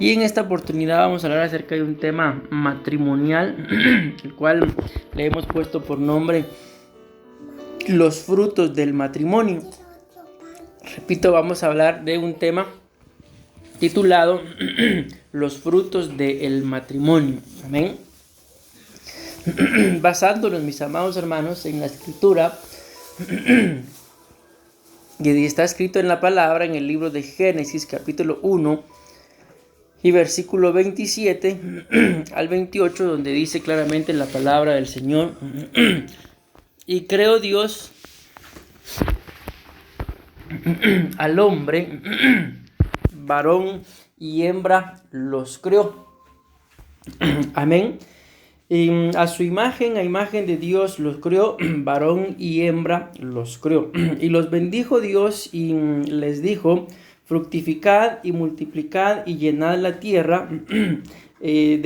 Y en esta oportunidad vamos a hablar acerca de un tema matrimonial, el cual le hemos puesto por nombre los frutos del matrimonio. Repito, vamos a hablar de un tema titulado los frutos del matrimonio. Amén. Basándonos, mis amados hermanos, en la escritura, y está escrito en la palabra en el libro de Génesis, capítulo 1, y versículo 27 al 28, donde dice claramente la palabra del Señor: y creó Dios al hombre, varón y hembra los creó. Amén. Y a su imagen, a imagen de Dios los creó, varón y hembra los creó. Y los bendijo Dios y les dijo: fructificad y multiplicad y llenad la tierra y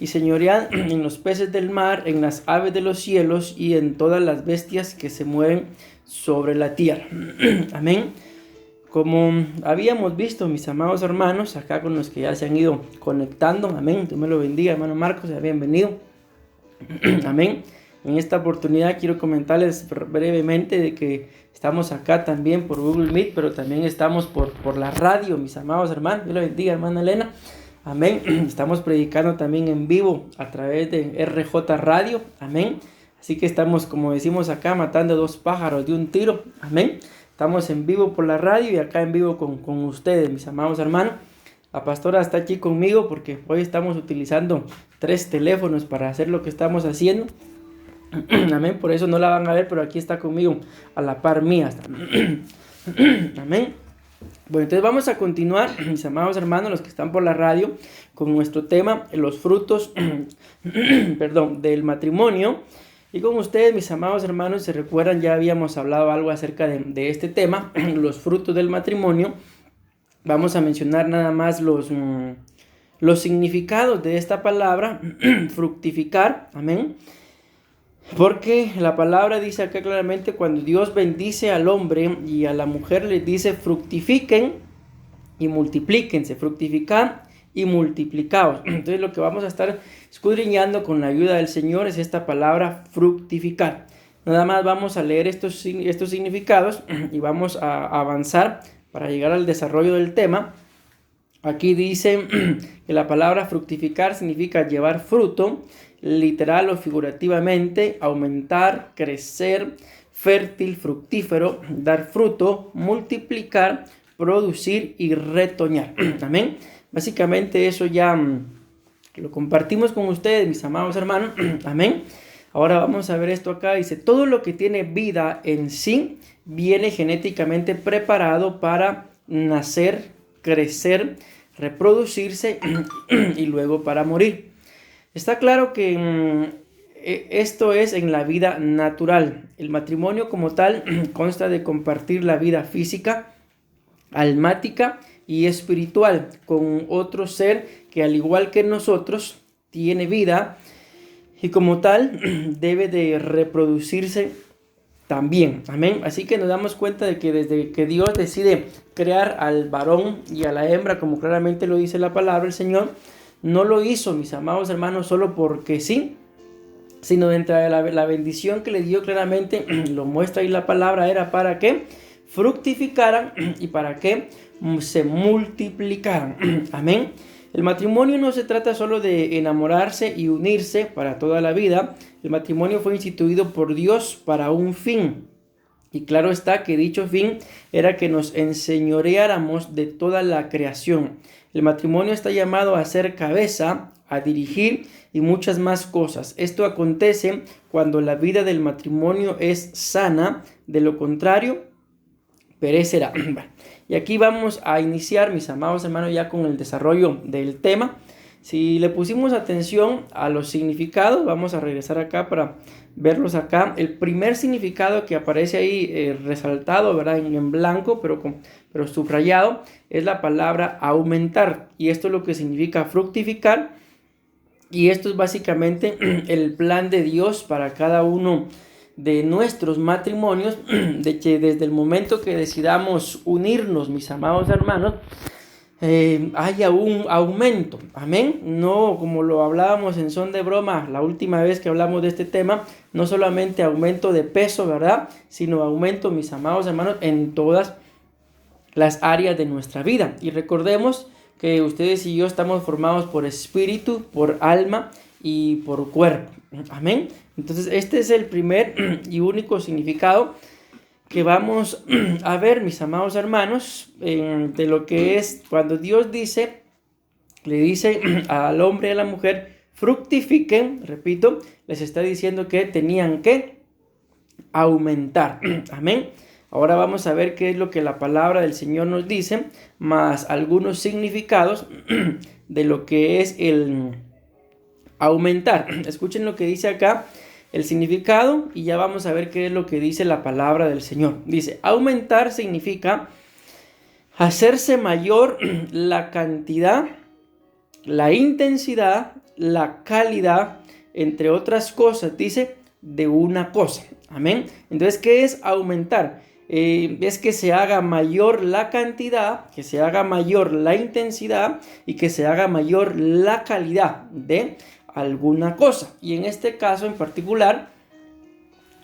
señoread en los peces del mar, en las aves de los cielos y en todas las bestias que se mueven sobre la tierra. Amén. Como habíamos visto, mis amados hermanos, acá con los que ya se han ido conectando, amén, Dios me lo bendiga, hermano Marcos, sea bienvenido. Amén. En esta oportunidad quiero comentarles brevemente de que estamos acá también por Google Meet, pero también estamos por la radio, mis amados hermanos. Dios lo bendiga, hermana Elena. Amén. Estamos predicando también en vivo a través de RJ Radio. Amén. Así que estamos, como decimos acá, matando dos pájaros de un tiro. Amén. Estamos en vivo por la radio y acá en vivo con ustedes, mis amados hermanos. La pastora está aquí conmigo porque hoy estamos utilizando 3 teléfonos para hacer lo que estamos haciendo. Amén. Por eso no la van a ver, pero aquí está conmigo a la par mía. Amén. Bueno, entonces vamos a continuar, mis amados hermanos, los que están por la radio, con nuestro tema, los frutos del matrimonio. Y con ustedes, mis amados hermanos, se recuerdan, ya habíamos hablado algo acerca de este tema, los frutos del matrimonio. Vamos a mencionar nada más los significados de esta palabra, fructificar, amén. Porque la palabra dice acá claramente, cuando Dios bendice al hombre y a la mujer, les dice: fructifiquen y multiplíquense, fructificar y multiplicaos. Entonces lo que vamos a estar escudriñando con la ayuda del Señor es esta palabra fructificar. Nada más vamos a leer estos significados y vamos a avanzar para llegar al desarrollo del tema. Aquí dice que la palabra fructificar significa llevar fruto, literal o figurativamente, aumentar, crecer, fértil, fructífero, dar fruto, multiplicar, producir y retoñar. Amén. Básicamente eso ya lo compartimos con ustedes, mis amados hermanos. Amén. Ahora vamos a ver esto acá. Dice: todo lo que tiene vida en sí viene genéticamente preparado para nacer, crecer, reproducirse y luego para morir. Está claro que esto es en la vida natural. El matrimonio como tal consta de compartir la vida física, almática y espiritual con otro ser que, al igual que nosotros, tiene vida y como tal debe de reproducirse también. Amén. Así que nos damos cuenta de que desde que Dios decide crear al varón y a la hembra, como claramente lo dice la palabra del Señor, no lo hizo, mis amados hermanos, solo porque sí, sino dentro de la bendición que le dio claramente, lo muestra ahí la palabra, era para que fructificaran y para que se multiplicaran. Amén. El matrimonio no se trata solo de enamorarse y unirse para toda la vida. El matrimonio fue instituido por Dios para un fin. Y claro está que dicho fin era que nos enseñoreáramos de toda la creación. El matrimonio está llamado a ser cabeza, a dirigir y muchas más cosas. Esto acontece cuando la vida del matrimonio es sana. De lo contrario, perecerá. Y aquí vamos a iniciar, mis amados hermanos, ya con el desarrollo del tema. Si le pusimos atención a los significados, vamos a regresar acá para verlos acá. El primer significado que aparece ahí resaltado, ¿verdad? En blanco, pero subrayado, es la palabra aumentar. Y esto es lo que significa fructificar. Y esto es básicamente el plan de Dios para cada uno de nuestros matrimonios, de que desde el momento que decidamos unirnos, mis amados hermanos, haya un aumento, amén. No, como lo hablábamos en son de broma la última vez que hablamos de este tema, no solamente aumento de peso, ¿verdad? Sino aumento, mis amados hermanos, en todas las áreas de nuestra vida. Y recordemos que ustedes y yo estamos formados por espíritu, por alma y por cuerpo, amén. Entonces este es el primer y único significado que vamos a ver, mis amados hermanos, de lo que es cuando Dios le dice al hombre y a la mujer, fructifiquen, repito, les está diciendo que tenían que aumentar, amén. Ahora vamos a ver qué es lo que la palabra del Señor nos dice, más algunos significados de lo que es el aumentar. Escuchen lo que dice acá el significado y ya vamos a ver qué es lo que dice la palabra del Señor. Dice, aumentar significa hacerse mayor la cantidad, la intensidad, la calidad, entre otras cosas, dice, de una cosa. Amén. Entonces, ¿qué es aumentar? Es que se haga mayor la cantidad, que se haga mayor la intensidad y que se haga mayor la calidad de alguna cosa. Y en este caso en particular,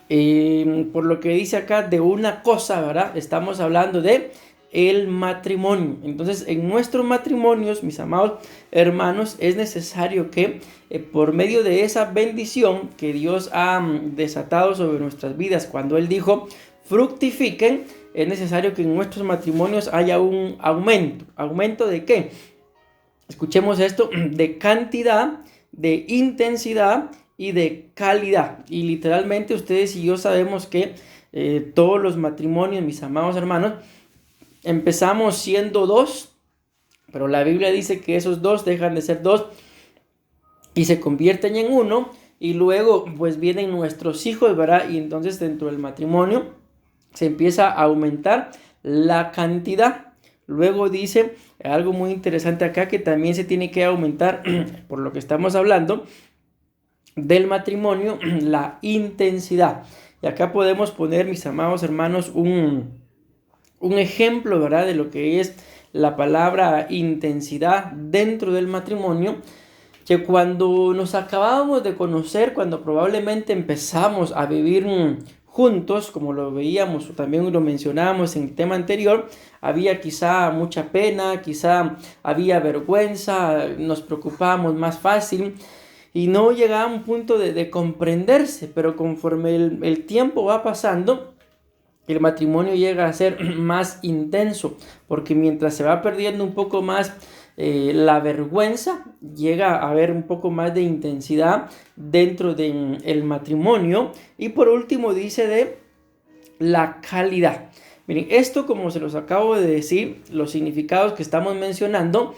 por lo que dice acá de una cosa, ¿verdad? Estamos hablando de el matrimonio. Entonces, en nuestros matrimonios, mis amados hermanos, es necesario que por medio de esa bendición que Dios ha desatado sobre nuestras vidas, cuando Él dijo, fructifiquen, es necesario que en nuestros matrimonios haya un aumento. ¿Aumento de qué? Escuchemos esto, de cantidad, de intensidad y de calidad. Y literalmente ustedes y yo sabemos que todos los matrimonios, mis amados hermanos, empezamos siendo dos, pero la Biblia dice que esos dos dejan de ser dos y se convierten en uno, y luego pues vienen nuestros hijos, ¿verdad? Y entonces dentro del matrimonio se empieza a aumentar la cantidad. Luego dice algo muy interesante acá, que también se tiene que aumentar, por lo que estamos hablando del matrimonio, la intensidad. Y acá podemos poner, mis amados hermanos, un ejemplo, ¿verdad? De lo que es la palabra intensidad dentro del matrimonio, que cuando nos acabábamos de conocer, cuando probablemente empezamos a vivir juntos, como lo veíamos o también lo mencionábamos en el tema anterior, había quizá mucha pena, quizá había vergüenza, nos preocupábamos más fácil y no llegaba a un punto de comprenderse, pero conforme el tiempo va pasando, el matrimonio llega a ser más intenso, porque mientras se va perdiendo un poco más la vergüenza, llega a haber un poco más de intensidad dentro del matrimonio. Y por último dice de la calidad. Miren, esto, como se los acabo de decir, los significados que estamos mencionando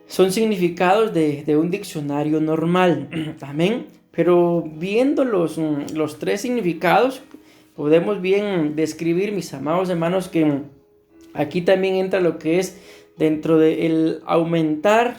son significados de un diccionario normal. Amén. Pero viendo los tres significados, podemos bien describir, mis amados hermanos, que aquí también entra lo que es dentro del aumentar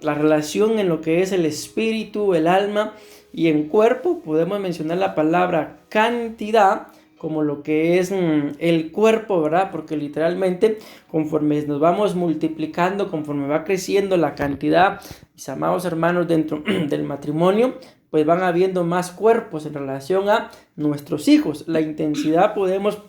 la relación en lo que es el espíritu, el alma y el cuerpo. Podemos mencionar la palabra cantidad como lo que es el cuerpo, ¿verdad? Porque literalmente conforme nos vamos multiplicando, conforme va creciendo la cantidad, mis amados hermanos, dentro del matrimonio, pues van habiendo más cuerpos en relación a nuestros hijos. La intensidad podemos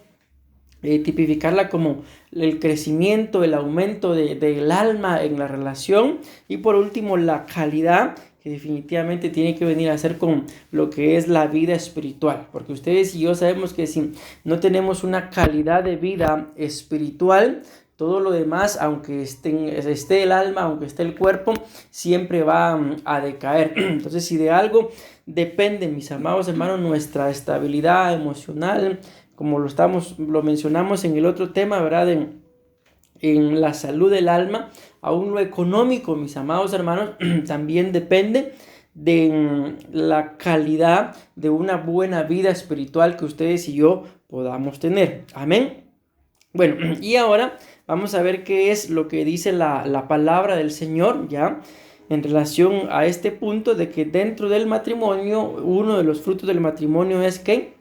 tipificarla como el crecimiento, el aumento del alma en la relación. Y por último, la calidad, que definitivamente tiene que venir a ser con lo que es la vida espiritual. Porque ustedes y yo sabemos que si no tenemos una calidad de vida espiritual, todo lo demás, aunque esté el alma, aunque esté el cuerpo, siempre va a decaer. Entonces, si de algo depende, mis amados hermanos, nuestra estabilidad emocional, como lo mencionamos en el otro tema, ¿verdad? En la salud del alma, aún lo económico, mis amados hermanos, también depende de la calidad de una buena vida espiritual que ustedes y yo podamos tener. Amén. Bueno, y ahora vamos a ver qué es lo que dice la palabra del Señor, ¿ya? En relación a este punto de que dentro del matrimonio, uno de los frutos del matrimonio es que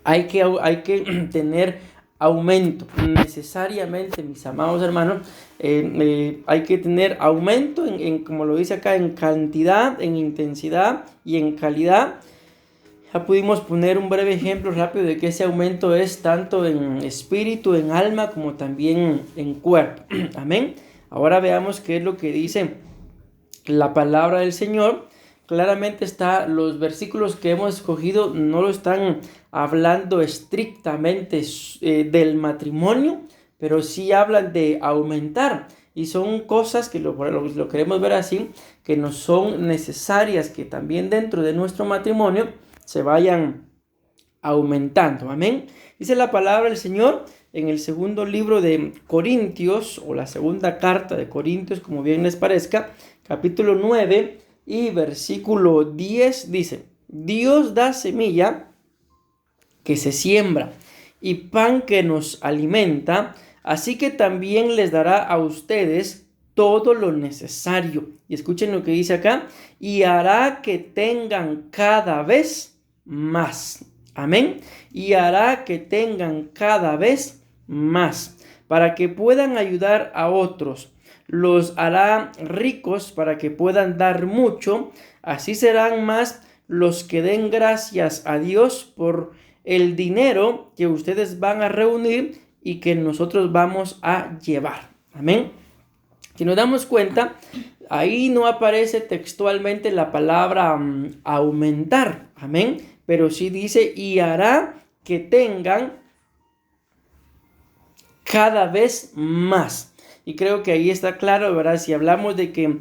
hay que tener aumento. Necesariamente, mis amados hermanos, hay que tener aumento como lo dice acá, en cantidad, en intensidad y en calidad. Ya pudimos poner un breve ejemplo rápido de que ese aumento es tanto en espíritu, en alma, como también en cuerpo. Amén. Ahora veamos qué es lo que dice la palabra del Señor. Claramente los versículos que hemos escogido no lo están hablando estrictamente del matrimonio, pero sí hablan de aumentar. Y son cosas que lo queremos ver así, que nos son necesarias, que también dentro de nuestro matrimonio se vayan aumentando. Amén. Dice la palabra del Señor en el segundo libro de Corintios, o la segunda carta de Corintios, como bien les parezca, capítulo 9 y versículo 10, dice: Dios da semilla que se siembra y pan que nos alimenta, así que también les dará a ustedes todo lo necesario. Y escuchen lo que dice acá: y hará que tengan cada vez más. Amén. Y hará que tengan cada vez más, para que puedan ayudar a otros. Los hará ricos para que puedan dar mucho. Así serán más los que den gracias a Dios por el dinero que ustedes van a reunir y que nosotros vamos a llevar. Amén. Si nos damos cuenta, ahí no aparece textualmente la palabra aumentar. Amén. Pero sí dice: y hará que tengan cada vez más. Y creo que ahí está claro, ¿verdad? Si hablamos de que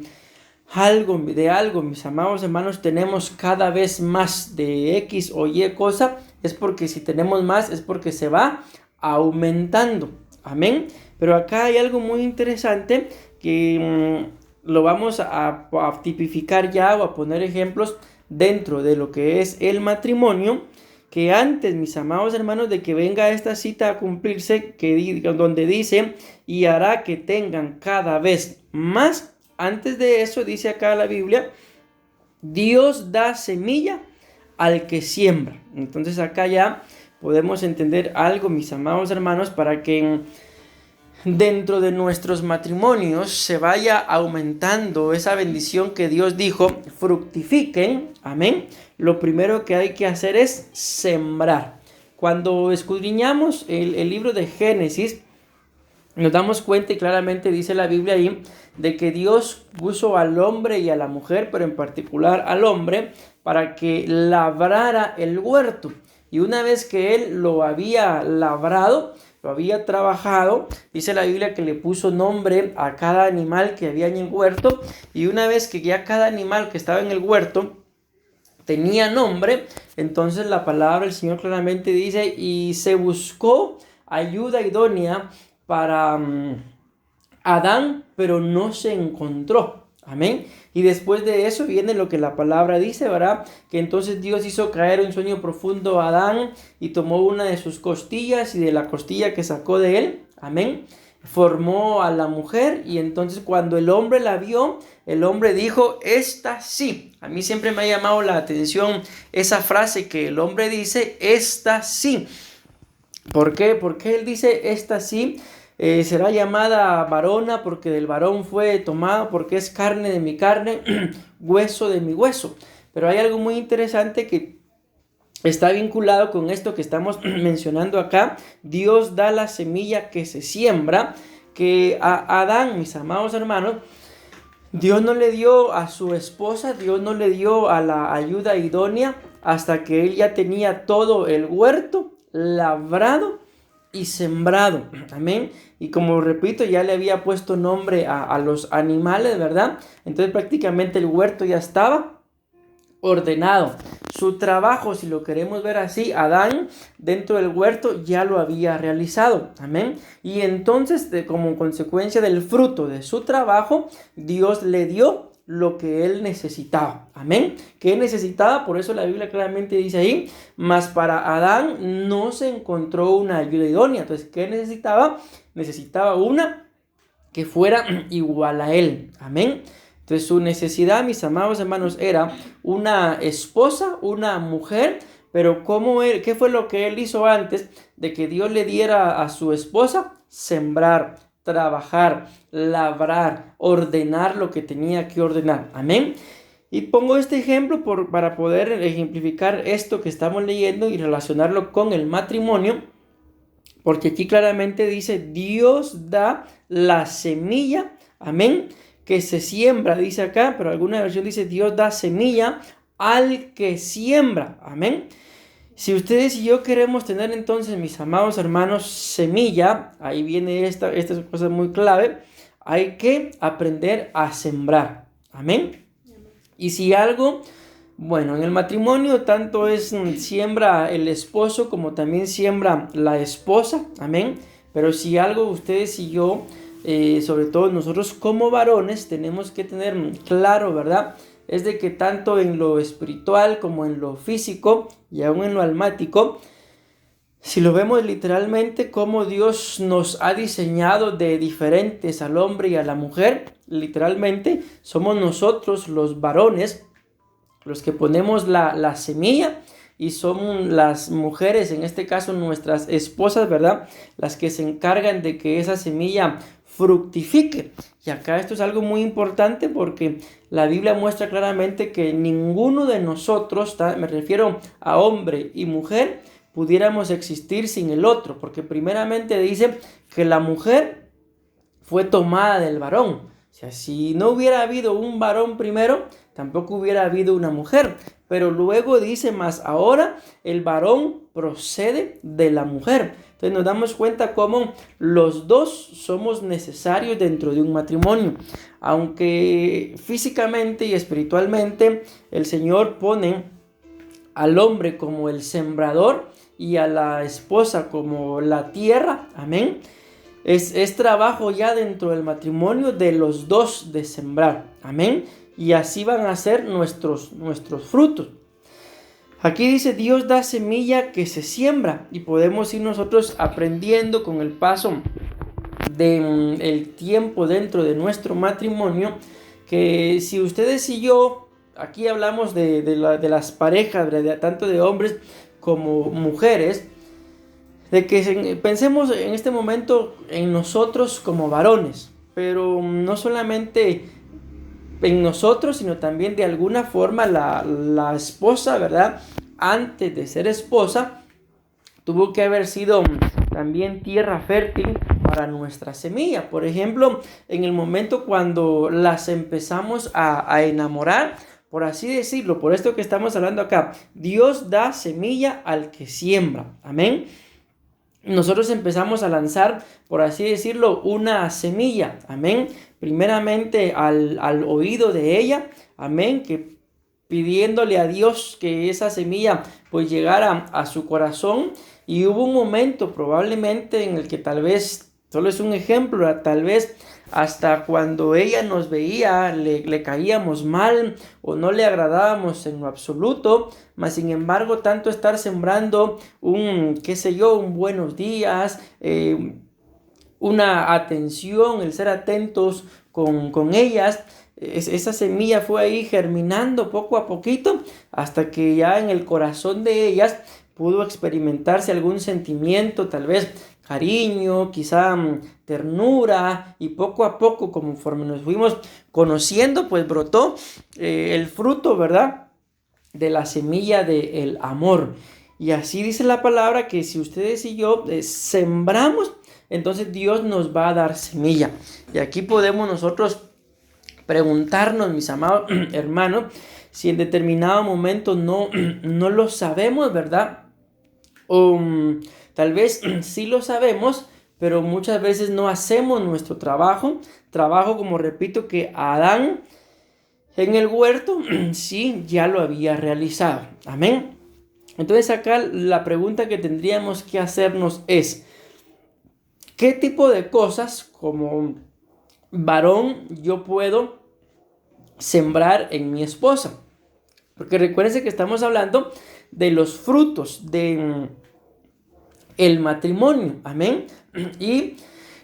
algo, mis amados hermanos, tenemos cada vez más de X o Y cosa, es porque si tenemos más es porque se va aumentando. Amén. Pero acá hay algo muy interesante que lo vamos a tipificar ya, o a poner ejemplos dentro de lo que es el matrimonio, que antes, mis amados hermanos, de que venga esta cita a cumplirse, donde dice: y hará que tengan cada vez más, antes de eso dice acá la Biblia: Dios da semilla al que siembra. Entonces acá ya podemos entender algo, mis amados hermanos, para que dentro de nuestros matrimonios se vaya aumentando esa bendición que Dios dijo: fructifiquen. Amén. Lo primero que hay que hacer es sembrar. Cuando escudriñamos el libro de Génesis, nos damos cuenta, y claramente dice la Biblia ahí, de que Dios puso al hombre y a la mujer, pero en particular al hombre, para que labrara el huerto. Y una vez que él lo había labrado, lo había trabajado, dice la Biblia que le puso nombre a cada animal que había en el huerto. Y una vez que ya cada animal que estaba en el huerto tenía nombre, entonces la palabra del Señor claramente dice: y se buscó ayuda idónea para Adán, pero no se encontró. Amén. Y después de eso viene lo que la palabra dice, ¿verdad? Que entonces Dios hizo caer un sueño profundo a Adán y tomó una de sus costillas, y de la costilla que sacó de él, amén, formó a la mujer. Y entonces cuando el hombre la vio, el hombre dijo: esta sí. A mí siempre me ha llamado la atención esa frase que el hombre dice: esta sí. ¿Por qué? Porque él dice: esta sí. Será llamada varona porque del varón fue tomada, porque es carne de mi carne, hueso de mi hueso. Pero hay algo muy interesante que está vinculado con esto que estamos mencionando acá. Dios da la semilla que se siembra, que a Adán, mis amados hermanos, Dios no le dio a su esposa, Dios no le dio a la ayuda idónea hasta que él ya tenía todo el huerto labrado y sembrado. Amén. Y como repito, ya le había puesto nombre a los animales, ¿verdad? Entonces prácticamente el huerto ya estaba ordenado. Su trabajo, si lo queremos ver así, Adán dentro del huerto ya lo había realizado. Amén. Y entonces, como consecuencia del fruto de su trabajo, Dios le dio lo que él necesitaba. Amén. ¿Qué necesitaba? Por eso la Biblia claramente dice ahí: mas para Adán no se encontró una ayuda idónea. Entonces, ¿qué necesitaba? Necesitaba una que fuera igual a él. Amén. Entonces su necesidad, mis amados hermanos, era una esposa, una mujer, Pero ¿qué fue lo que él hizo antes de que Dios le diera a su esposa? Sembrar, trabajar, labrar, ordenar lo que tenía que ordenar. Amén. Y pongo este ejemplo para poder ejemplificar esto que estamos leyendo y relacionarlo con el matrimonio, porque aquí claramente dice: Dios da la semilla, amén, que se siembra, dice acá, pero alguna versión dice: Dios da semilla al que siembra, amén. Si ustedes y yo queremos tener entonces, mis amados hermanos, semilla, ahí viene esta cosa muy clave, hay que aprender a sembrar, amén. Y si algo, bueno, en el matrimonio tanto siembra el esposo como también siembra la esposa, amén. Pero si algo ustedes y yo, sobre todo nosotros como varones, tenemos que tener claro, ¿verdad? Es de que tanto en lo espiritual como en lo físico y aún en lo almático, si lo vemos literalmente, como Dios nos ha diseñado de diferentes al hombre y a la mujer, literalmente somos nosotros los varones los que ponemos la semilla, y son las mujeres, en este caso nuestras esposas, ¿verdad?, las que se encargan de que esa semilla fructifique. Y acá esto es algo muy importante, porque la Biblia muestra claramente que ninguno de nosotros, me refiero a hombre y mujer, pudiéramos existir sin el otro, porque primeramente dice que la mujer fue tomada del varón. O sea, si no hubiera habido un varón primero, tampoco hubiera habido una mujer. Pero luego dice: más ahora el varón procede de la mujer. Entonces nos damos cuenta cómo los dos somos necesarios dentro de un matrimonio. Aunque físicamente y espiritualmente el Señor pone al hombre como el sembrador y a la esposa como la tierra, amén. Es trabajo ya dentro del matrimonio de los dos de sembrar, amén. Y así van a ser nuestros frutos. Aquí dice: Dios da semilla que se siembra, y podemos ir nosotros aprendiendo con el paso del tiempo dentro de nuestro matrimonio, que si ustedes y yo, aquí hablamos de las parejas, tanto de hombres como mujeres, de que pensemos en este momento en nosotros como varones, pero no solamente en nosotros, sino también de alguna forma la esposa, ¿verdad?, antes de ser esposa, tuvo que haber sido también tierra fértil para nuestra semilla. Por ejemplo, en el momento cuando las empezamos a enamorar, por así decirlo, por esto que estamos hablando acá, Dios da semilla al que siembra, amén. Nosotros empezamos a lanzar, por así decirlo, una semilla, amén, primeramente al oído de ella, amén, que pidiéndole a Dios que esa semilla pues llegara a su corazón. Y hubo un momento probablemente en el que tal vez, solo es un ejemplo, tal vez hasta cuando ella nos veía le caíamos mal o no le agradábamos en lo absoluto, mas sin embargo tanto estar sembrando un buenos días, una atención, el ser atentos con ellas, esa semilla fue ahí germinando poco a poquito hasta que ya en el corazón de ellas pudo experimentarse algún sentimiento, tal vez cariño, quizá ternura, y poco a poco, conforme nos fuimos conociendo, pues brotó el fruto, ¿verdad?, de la semilla del amor. Y así dice la palabra que si ustedes y yo sembramos, entonces Dios nos va a dar semilla. Y aquí podemos nosotros preguntarnos, mis amados hermanos, si en determinado momento no lo sabemos, ¿verdad? O tal vez sí lo sabemos, pero muchas veces no hacemos nuestro trabajo, como repito, que Adán en el huerto sí ya lo había realizado, amén. Entonces acá la pregunta que tendríamos que hacernos es: ¿qué tipo de cosas como varón yo puedo sembrar en mi esposa? Porque recuérdense que estamos hablando de los frutos de el matrimonio, amén. Y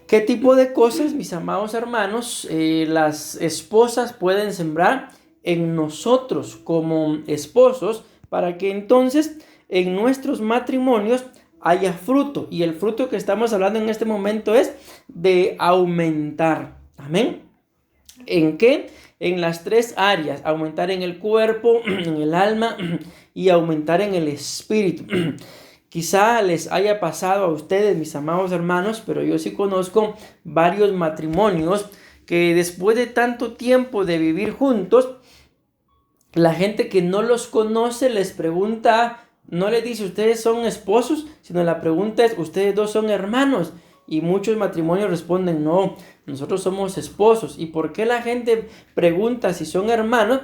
qué tipo de cosas, mis amados hermanos, las esposas pueden sembrar en nosotros como esposos, para que entonces en nuestros matrimonios haya fruto. Y el fruto que estamos hablando en este momento es de aumentar. Amén. ¿En qué? En las tres áreas: aumentar en el cuerpo, en el alma y aumentar en el espíritu. Quizá les haya pasado a ustedes, mis amados hermanos, pero yo sí conozco varios matrimonios que después de tanto tiempo de vivir juntos, la gente que no los conoce les pregunta, no les dice ustedes son esposos, sino la pregunta es ustedes dos son hermanos. Y muchos matrimonios responden no, nosotros somos esposos. ¿Y por qué la gente pregunta si son hermanos?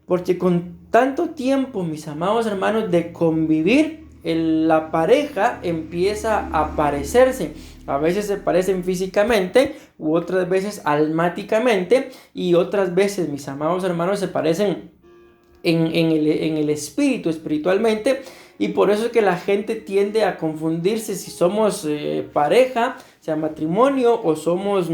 Porque con tanto tiempo, mis amados hermanos, de convivir, la pareja empieza a parecerse. A veces se parecen físicamente, u otras veces almáticamente, y otras veces, mis amados hermanos, se parecen en el espíritu, espiritualmente. Y por eso es que la gente tiende a confundirse si somos pareja, sea matrimonio, o somos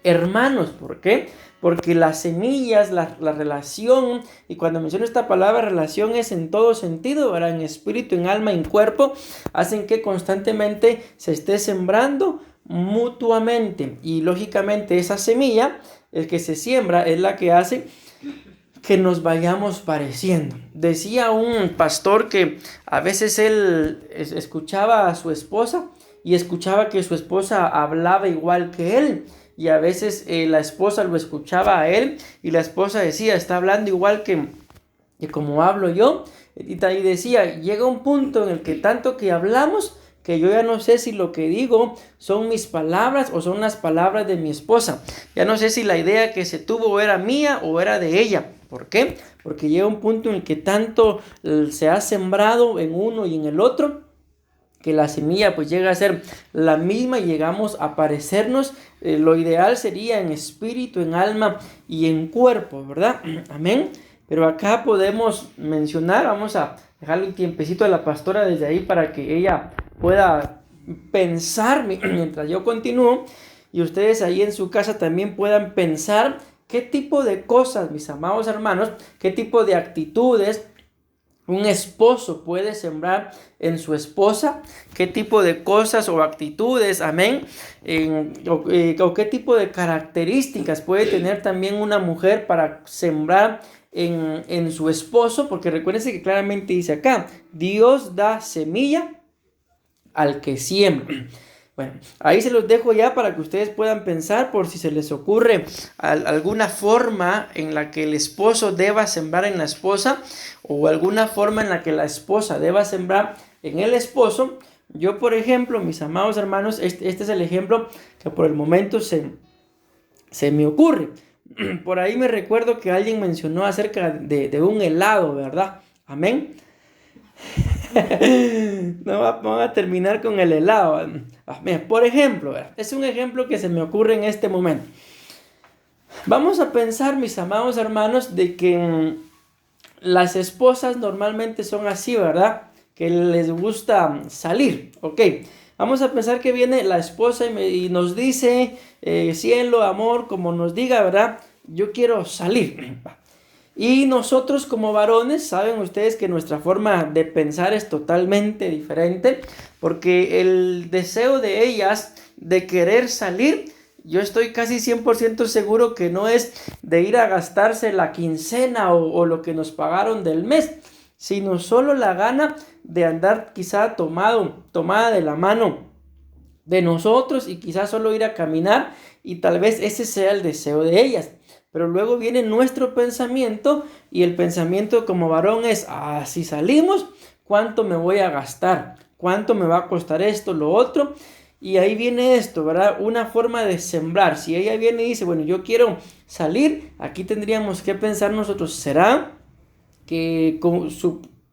hermanos. ¿Por qué? Porque las semillas, la relación, y cuando menciono esta palabra relación es en todo sentido, ¿verdad? En espíritu, en alma, en cuerpo, hacen que constantemente se esté sembrando mutuamente. Y lógicamente esa semilla, el que se siembra, es la que hace que nos vayamos pareciendo. Decía un pastor que a veces él escuchaba a su esposa y escuchaba que su esposa hablaba igual que él. Y a veces la esposa lo escuchaba a él y la esposa decía, está hablando igual que como hablo yo. Y decía, llega un punto en el que tanto que hablamos, que yo ya no sé si lo que digo son mis palabras o son las palabras de mi esposa. Ya no sé si la idea que se tuvo era mía o era de ella. ¿Por qué? Porque llega un punto en el que tanto se ha sembrado en uno y en el otro, que la semilla pues llega a ser la misma y llegamos a parecernos. Lo ideal sería en espíritu, en alma y en cuerpo, ¿verdad? Amén. Pero acá podemos mencionar, vamos a dejarle un tiempecito a la pastora desde ahí para que ella pueda pensar mientras yo continúo, y ustedes ahí en su casa también puedan pensar qué tipo de cosas, mis amados hermanos, qué tipo de actitudes un esposo puede sembrar en su esposa, qué tipo de cosas o actitudes, amén, o qué tipo de características puede tener también una mujer para sembrar en su esposo, porque recuérdense que claramente dice acá, Dios da semilla al que siembra. Bueno, ahí se los dejo ya para que ustedes puedan pensar por si se les ocurre alguna forma en la que el esposo deba sembrar en la esposa, o alguna forma en la que la esposa deba sembrar en el esposo. Yo, por ejemplo, mis amados hermanos, este es el ejemplo que por el momento se me ocurre. Por ahí me recuerdo que alguien mencionó acerca de un helado, ¿verdad? Amén. No vamos a terminar con el helado. Por ejemplo, es un ejemplo que se me ocurre en este momento. Vamos a pensar, mis amados hermanos, de que las esposas normalmente son así, ¿verdad? Que les gusta salir, ¿ok? Vamos a pensar que viene la esposa y nos dice, cielo, amor, como nos diga, ¿verdad? Yo quiero salir. Y nosotros como varones, saben ustedes que nuestra forma de pensar es totalmente diferente, porque el deseo de ellas de querer salir, yo estoy casi 100% seguro que no es de ir a gastarse la quincena o lo que nos pagaron del mes, sino solo la gana de andar quizá tomada de la mano de nosotros y quizá solo ir a caminar, y tal vez ese sea el deseo de ellas. Pero luego viene nuestro pensamiento, y el pensamiento como varón es, si salimos, ¿cuánto me voy a gastar? ¿Cuánto me va a costar esto, lo otro? Y ahí viene esto, ¿verdad? Una forma de sembrar. Si ella viene y dice, bueno, yo quiero salir, aquí tendríamos que pensar nosotros, ¿será que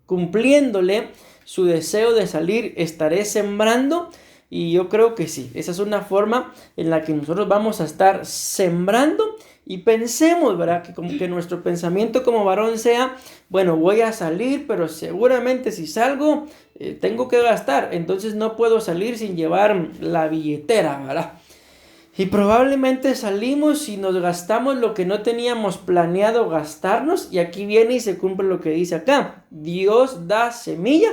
cumpliéndole su deseo de salir estaré sembrando? Y yo creo que sí, esa es una forma en la que nosotros vamos a estar sembrando. Y pensemos, ¿verdad? Que como que nuestro pensamiento como varón sea, bueno, voy a salir, pero seguramente si salgo, tengo que gastar. Entonces no puedo salir sin llevar la billetera, ¿verdad? Y probablemente salimos y nos gastamos lo que no teníamos planeado gastarnos. Y aquí viene y se cumple lo que dice acá. Dios da semilla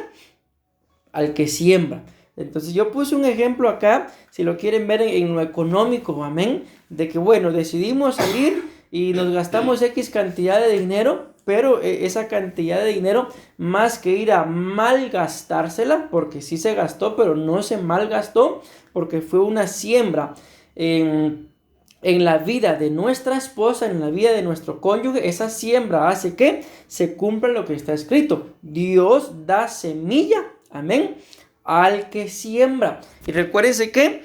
al que siembra. Entonces yo puse un ejemplo acá, si lo quieren ver en lo económico, amén, de que bueno, decidimos salir y nos gastamos X cantidad de dinero, pero esa cantidad de dinero, más que ir a malgastársela, porque sí se gastó, pero no se malgastó, porque fue una siembra en la vida de nuestra esposa, en la vida de nuestro cónyuge. Esa siembra hace que se cumpla lo que está escrito. Dios da semilla, amén, al que siembra. Y recuérdense que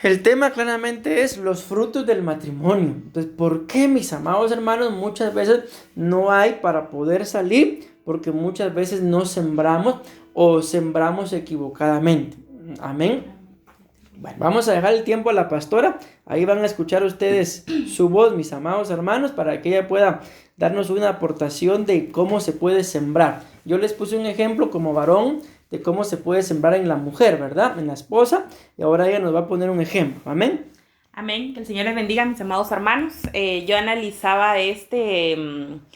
el tema claramente es los frutos del matrimonio. Entonces, ¿por qué, mis amados hermanos, muchas veces no hay para poder salir? Porque muchas veces no sembramos o sembramos equivocadamente. Amén. Bueno, vamos a dejar el tiempo a la pastora. Ahí van a escuchar ustedes su voz, mis amados hermanos, para que ella pueda darnos una aportación de cómo se puede sembrar. Yo les puse un ejemplo como varón de cómo se puede sembrar en la mujer, ¿verdad? En la esposa. Y ahora ella nos va a poner un ejemplo. Amén. Amén. Que el Señor les bendiga, mis amados hermanos. Yo analizaba en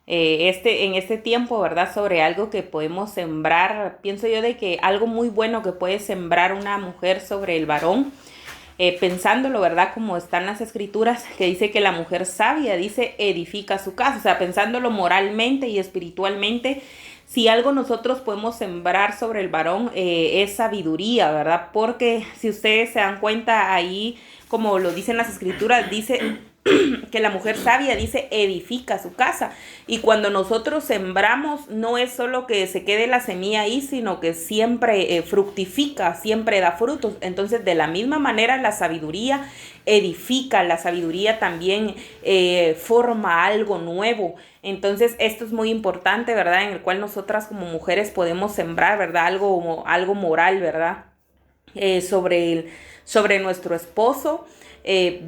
este tiempo, ¿verdad? Sobre algo que podemos sembrar. Pienso yo de que algo muy bueno que puede sembrar una mujer sobre el varón. Pensándolo, ¿verdad? Como están las escrituras, que dice que la mujer sabia, dice, edifica su casa. O sea, pensándolo moralmente y espiritualmente, si algo nosotros podemos sembrar sobre el varón es sabiduría, ¿verdad? Porque si ustedes se dan cuenta ahí, como lo dicen las escrituras, dice que la mujer sabia, dice, edifica su casa. Y cuando nosotros sembramos, no es solo que se quede la semilla ahí, sino que siempre fructifica, siempre da frutos. Entonces, de la misma manera, la sabiduría edifica, la sabiduría también forma algo nuevo. Entonces, esto es muy importante, ¿verdad? En el cual nosotras como mujeres podemos sembrar, ¿verdad? Algo moral, ¿verdad? Sobre nuestro esposo.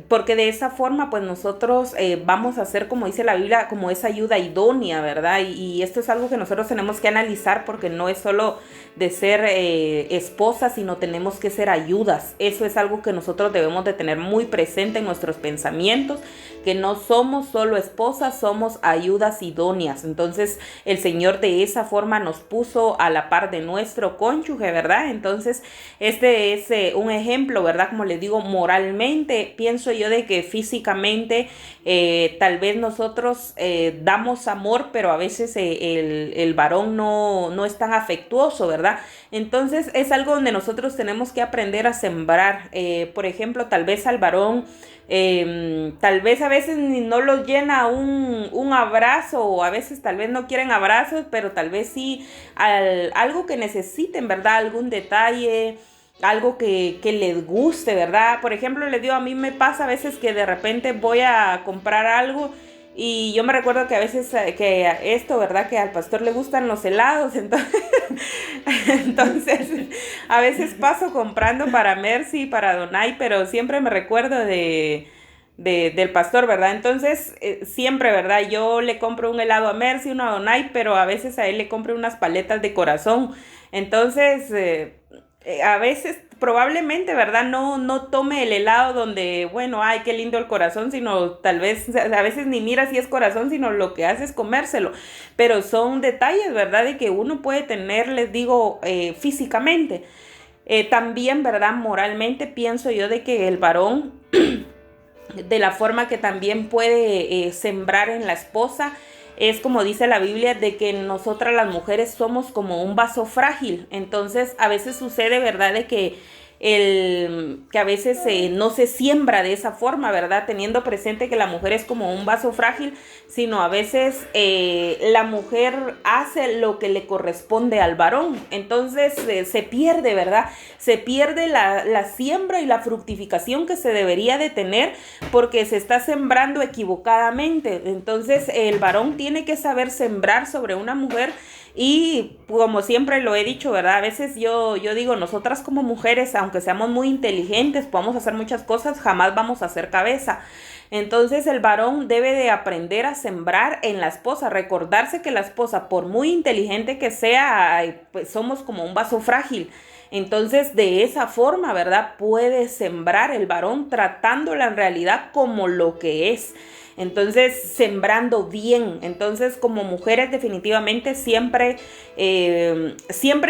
Porque de esa forma pues nosotros vamos a ser, como dice la Biblia, como esa ayuda idónea, ¿verdad? Y esto es algo que nosotros tenemos que analizar, porque no es solo de ser esposas, sino tenemos que ser ayudas. Eso es algo que nosotros debemos de tener muy presente en nuestros pensamientos, que no somos solo esposas, somos ayudas idóneas. Entonces el Señor de esa forma nos puso a la par de nuestro cónyuge, ¿verdad? Entonces este es un ejemplo, ¿verdad? Como les digo, moralmente, pienso yo de que físicamente tal vez nosotros damos amor, pero a veces el varón no es tan afectuoso, ¿verdad? Entonces es algo donde nosotros tenemos que aprender a sembrar. Por ejemplo, tal vez al varón tal vez a veces no los llena un abrazo, o a veces tal vez no quieren abrazos, pero tal vez sí algo que necesiten, ¿verdad? Algún detalle, algo que les guste, ¿verdad? Por ejemplo, les digo, a mí me pasa a veces que de repente voy a comprar algo y yo me recuerdo que a veces que esto, ¿verdad? Que al pastor le gustan los helados, entonces a veces paso comprando para Mercy, para Donay, pero siempre me recuerdo del pastor, ¿verdad? Entonces, siempre, ¿verdad? Yo le compro un helado a Mercy, uno a Donay, pero a veces a él le compro unas paletas de corazón. Entonces, a veces probablemente, ¿verdad? No tome el helado donde, bueno, ay, qué lindo el corazón, sino tal vez, a veces ni mira si es corazón, sino lo que hace es comérselo. Pero son detalles, ¿verdad? De que uno puede tener, les digo, físicamente. También, ¿verdad? Moralmente pienso yo de que el varón, de la forma que también puede sembrar en la esposa, es como dice la Biblia, de que nosotras las mujeres somos como un vaso frágil. Entonces a veces sucede, ¿verdad? De que que a veces no se siembra de esa forma, ¿verdad? Teniendo presente que la mujer es como un vaso frágil, sino a veces la mujer hace lo que le corresponde al varón. Entonces se pierde, ¿verdad? Se pierde la siembra y la fructificación que se debería de tener, porque se está sembrando equivocadamente. Entonces el varón tiene que saber sembrar sobre una mujer. Y como siempre lo he dicho, ¿verdad? A veces yo digo, nosotras como mujeres, aunque seamos muy inteligentes, podemos hacer muchas cosas, jamás vamos a hacer cabeza. Entonces el varón debe de aprender a sembrar en la esposa, recordarse que la esposa, por muy inteligente que sea, pues somos como un vaso frágil. Entonces, de esa forma, ¿verdad? Puede sembrar el varón tratándola en realidad como lo que es. Entonces, sembrando bien. Entonces, como mujeres definitivamente siempre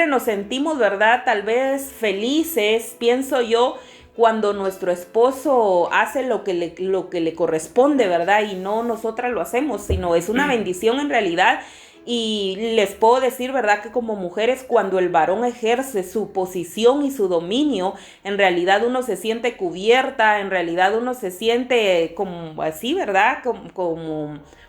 nos sentimos, ¿verdad? Tal vez felices, pienso yo, cuando nuestro esposo hace lo que le corresponde, ¿verdad? Y no nosotras lo hacemos, sino es una bendición en realidad. Y les puedo decir, ¿verdad? Que como mujeres, cuando el varón ejerce su posición y su dominio, en realidad uno se siente cubierta, en realidad uno se siente como así, ¿verdad?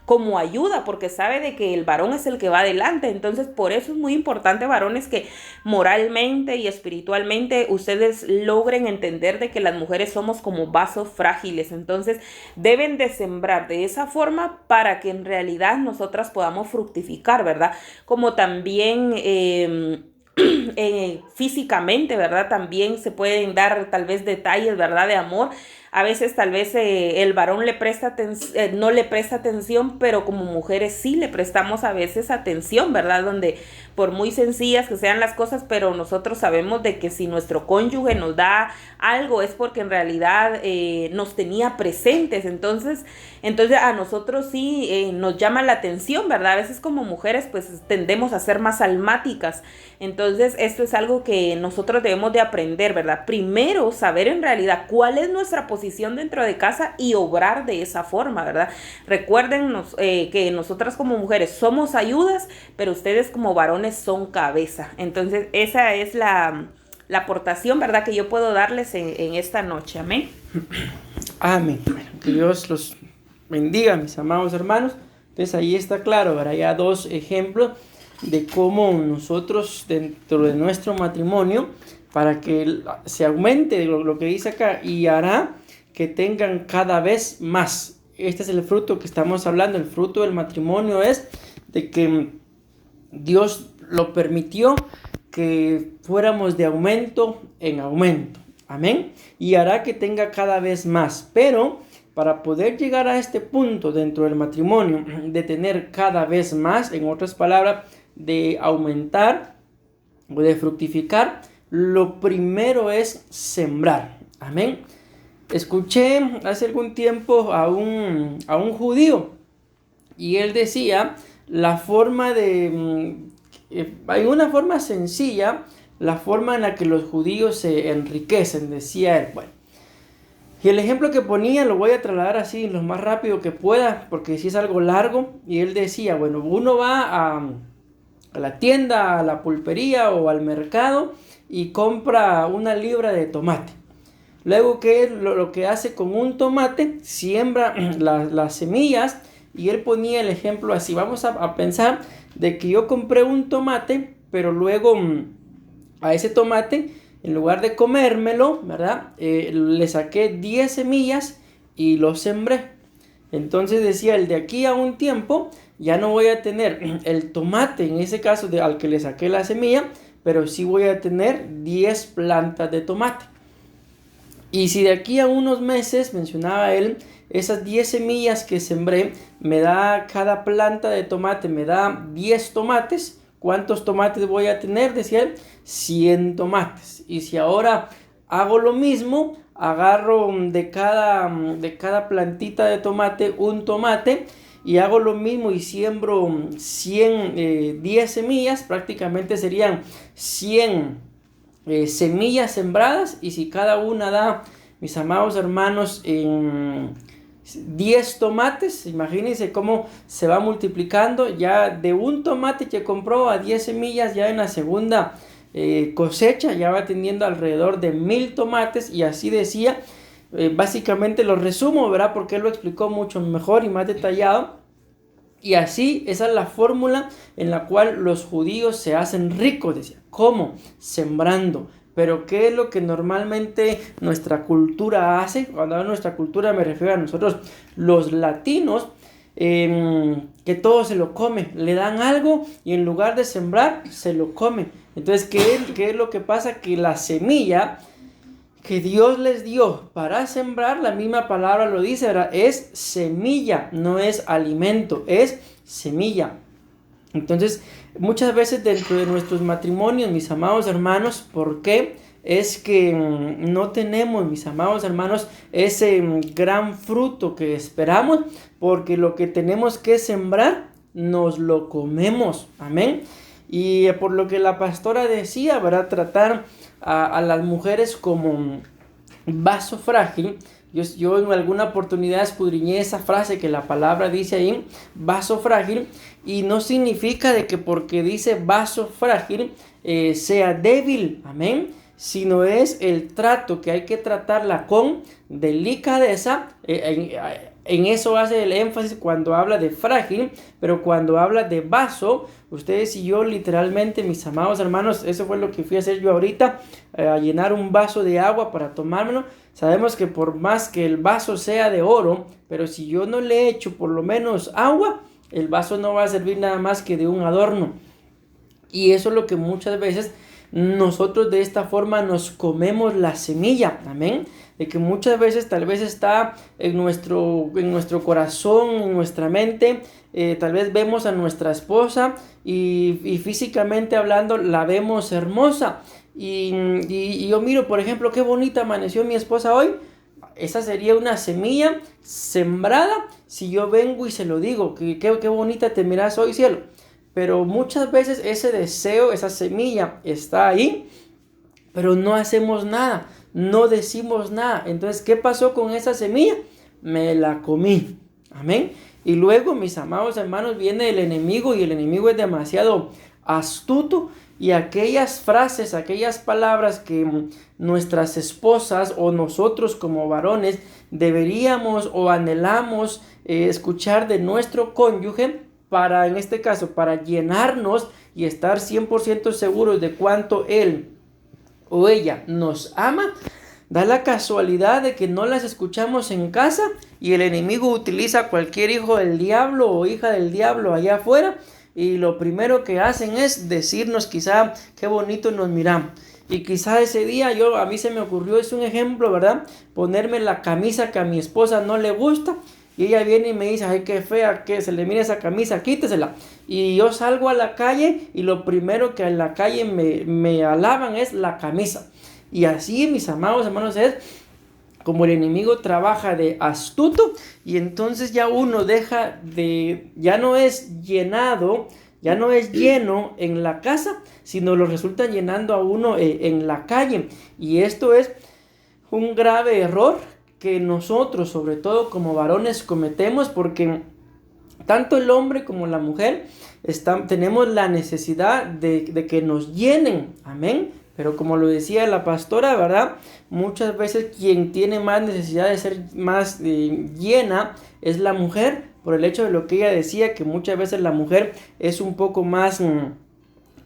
Como ayuda, porque sabe de que el varón es el que va adelante. Entonces, por eso es muy importante, varones, que moralmente y espiritualmente ustedes logren entender de que las mujeres somos como vasos frágiles. Entonces, deben de sembrar de esa forma para que en realidad nosotras podamos fructificar, ¿verdad? Como también físicamente, ¿verdad? También se pueden dar tal vez detalles, ¿verdad? De amor. A veces tal vez el varón no le presta atención, pero como mujeres sí le prestamos a veces atención, ¿verdad? Donde por muy sencillas que sean las cosas, pero nosotros sabemos de que si nuestro cónyuge nos da algo es porque en realidad nos tenía presentes. Entonces a nosotros sí nos llama la atención, ¿verdad? A veces como mujeres pues tendemos a ser más almáticas. Entonces esto es algo que nosotros debemos de aprender, ¿verdad? Primero saber en realidad cuál es nuestra posición dentro de casa y obrar de esa forma, ¿verdad? Recuerden que nosotras como mujeres somos ayudas, pero ustedes como varones son cabeza. Entonces esa es la aportación, ¿verdad? Que yo puedo darles en esta noche. Amén. Amén. Que Dios los bendiga, mis amados hermanos. Entonces ahí está claro, ¿verdad? Ya dos ejemplos de cómo nosotros dentro de nuestro matrimonio, para que se aumente lo que dice acá, y hará que tengan cada vez más. Este es el fruto que estamos hablando. El fruto del matrimonio es de que Dios lo permitió, que fuéramos de aumento en aumento. Amén. Y hará que tenga cada vez más. Pero para poder llegar a este punto dentro del matrimonio, de tener cada vez más, en otras palabras, de aumentar o de fructificar, lo primero es sembrar. Amén. Escuché hace algún tiempo a un judío, y él decía la forma hay una forma sencilla, la forma en la que los judíos se enriquecen, decía él. Bueno, y el ejemplo que ponía lo voy a trasladar así lo más rápido que pueda, porque si es algo largo. Y él decía, bueno, uno va a la tienda, a la pulpería o al mercado y compra 1 libra de tomate. Luego, ¿qué es lo que hace con un tomate? Siembra las semillas. Y él ponía el ejemplo así. Vamos a pensar de que yo compré un tomate, pero luego a ese tomate, en lugar de comérmelo, ¿verdad? Le saqué 10 semillas y lo sembré. Entonces decía, el de aquí a un tiempo ya no voy a tener el tomate, en ese caso al que le saqué la semilla, pero sí voy a tener 10 plantas de tomate. Y si de aquí a unos meses, mencionaba él, esas 10 semillas que sembré, me da cada planta de tomate, me da 10 tomates. ¿Cuántos tomates voy a tener? Decía él, 100 tomates. Y si ahora hago lo mismo, agarro de cada plantita de tomate un tomate, y hago lo mismo y siembro 10 semillas, prácticamente serían 100 semillas sembradas. Y si cada una da, mis amados hermanos, 10 tomates, imagínense cómo se va multiplicando. Ya de un tomate que compró a 10 semillas, ya en la segunda cosecha ya va teniendo alrededor de 1000 tomates. Y así decía, básicamente lo resumo, ¿verdad? Porque él lo explicó mucho mejor y más detallado. Y así, esa es la fórmula en la cual los judíos se hacen ricos, decía. ¿Cómo? Sembrando. Pero ¿qué es lo que normalmente nuestra cultura hace? Cuando hablo de nuestra cultura me refiero a nosotros, los latinos, que todo se lo come. Le dan algo y en lugar de sembrar, se lo come. Entonces, ¿qué es lo que pasa? Que la semilla que Dios les dio para sembrar, la misma palabra lo dice, ¿verdad? Es semilla, no es alimento, es semilla. Entonces, Muchas veces dentro de nuestros matrimonios, mis amados hermanos, ¿por qué? Es que no tenemos, mis amados hermanos, ese gran fruto que esperamos, porque lo que tenemos que sembrar, nos lo comemos. Amén. Y por lo que la pastora decía, ¿verdad? Tratar a las mujeres como vaso frágil. Yo en alguna oportunidad escudriñé esa frase que la palabra dice ahí, vaso frágil, y no significa de que porque dice vaso frágil sea débil, amén, sino es el trato que hay que tratarla con delicadeza. En eso hace el énfasis cuando habla de frágil, pero cuando habla de vaso, ustedes y yo literalmente, mis amados hermanos, eso fue lo que fui a hacer yo ahorita, a llenar un vaso de agua para tomármelo. Sabemos que por más que el vaso sea de oro, pero si yo no le echo por lo menos agua, el vaso no va a servir nada más que de un adorno. Y eso es lo que muchas veces nosotros de esta forma nos comemos la semilla, amén, de que muchas veces tal vez está en nuestro corazón, en nuestra mente. Tal vez vemos a nuestra esposa y físicamente hablando la vemos hermosa, y yo miro, por ejemplo, qué bonita amaneció mi esposa hoy. Esa sería una semilla sembrada si yo vengo y se lo digo, qué bonita te miras hoy, cielo. Pero muchas veces ese deseo, esa semilla está ahí, pero no hacemos nada, no decimos nada. Entonces, ¿qué pasó con esa semilla? Me la comí. Amén. Y luego, mis amados hermanos, viene el enemigo, y el enemigo es demasiado astuto, y aquellas frases, aquellas palabras que nuestras esposas o nosotros como varones deberíamos o anhelamos escuchar de nuestro cónyuge, para, en este caso, para llenarnos y estar 100% seguros de cuánto él o ella nos ama, da la casualidad de que no las escuchamos en casa, y el enemigo utiliza a cualquier hijo del diablo o hija del diablo allá afuera, y lo primero que hacen es decirnos quizá qué bonito nos miramos. Y quizá ese día a mí se me ocurrió, es un ejemplo, ¿verdad? Ponerme la camisa que a mi esposa no le gusta, y ella viene y me dice, ay, qué fea que se le mire esa camisa, quítesela. Y yo salgo a la calle, y lo primero que en la calle me alaban es la camisa. Y así, mis amados hermanos, es como el enemigo trabaja de astuto, y entonces ya uno ya no es llenado, ya no es lleno en la casa, sino lo resultan llenando a uno en la calle. Y esto es un grave error que nosotros, sobre todo como varones, cometemos, porque tanto el hombre como la mujer tenemos la necesidad de que nos llenen, amén. Pero como lo decía la pastora, ¿verdad? Muchas veces quien tiene más necesidad de ser más llena es la mujer, por el hecho de lo que ella decía, que muchas veces la mujer es un poco más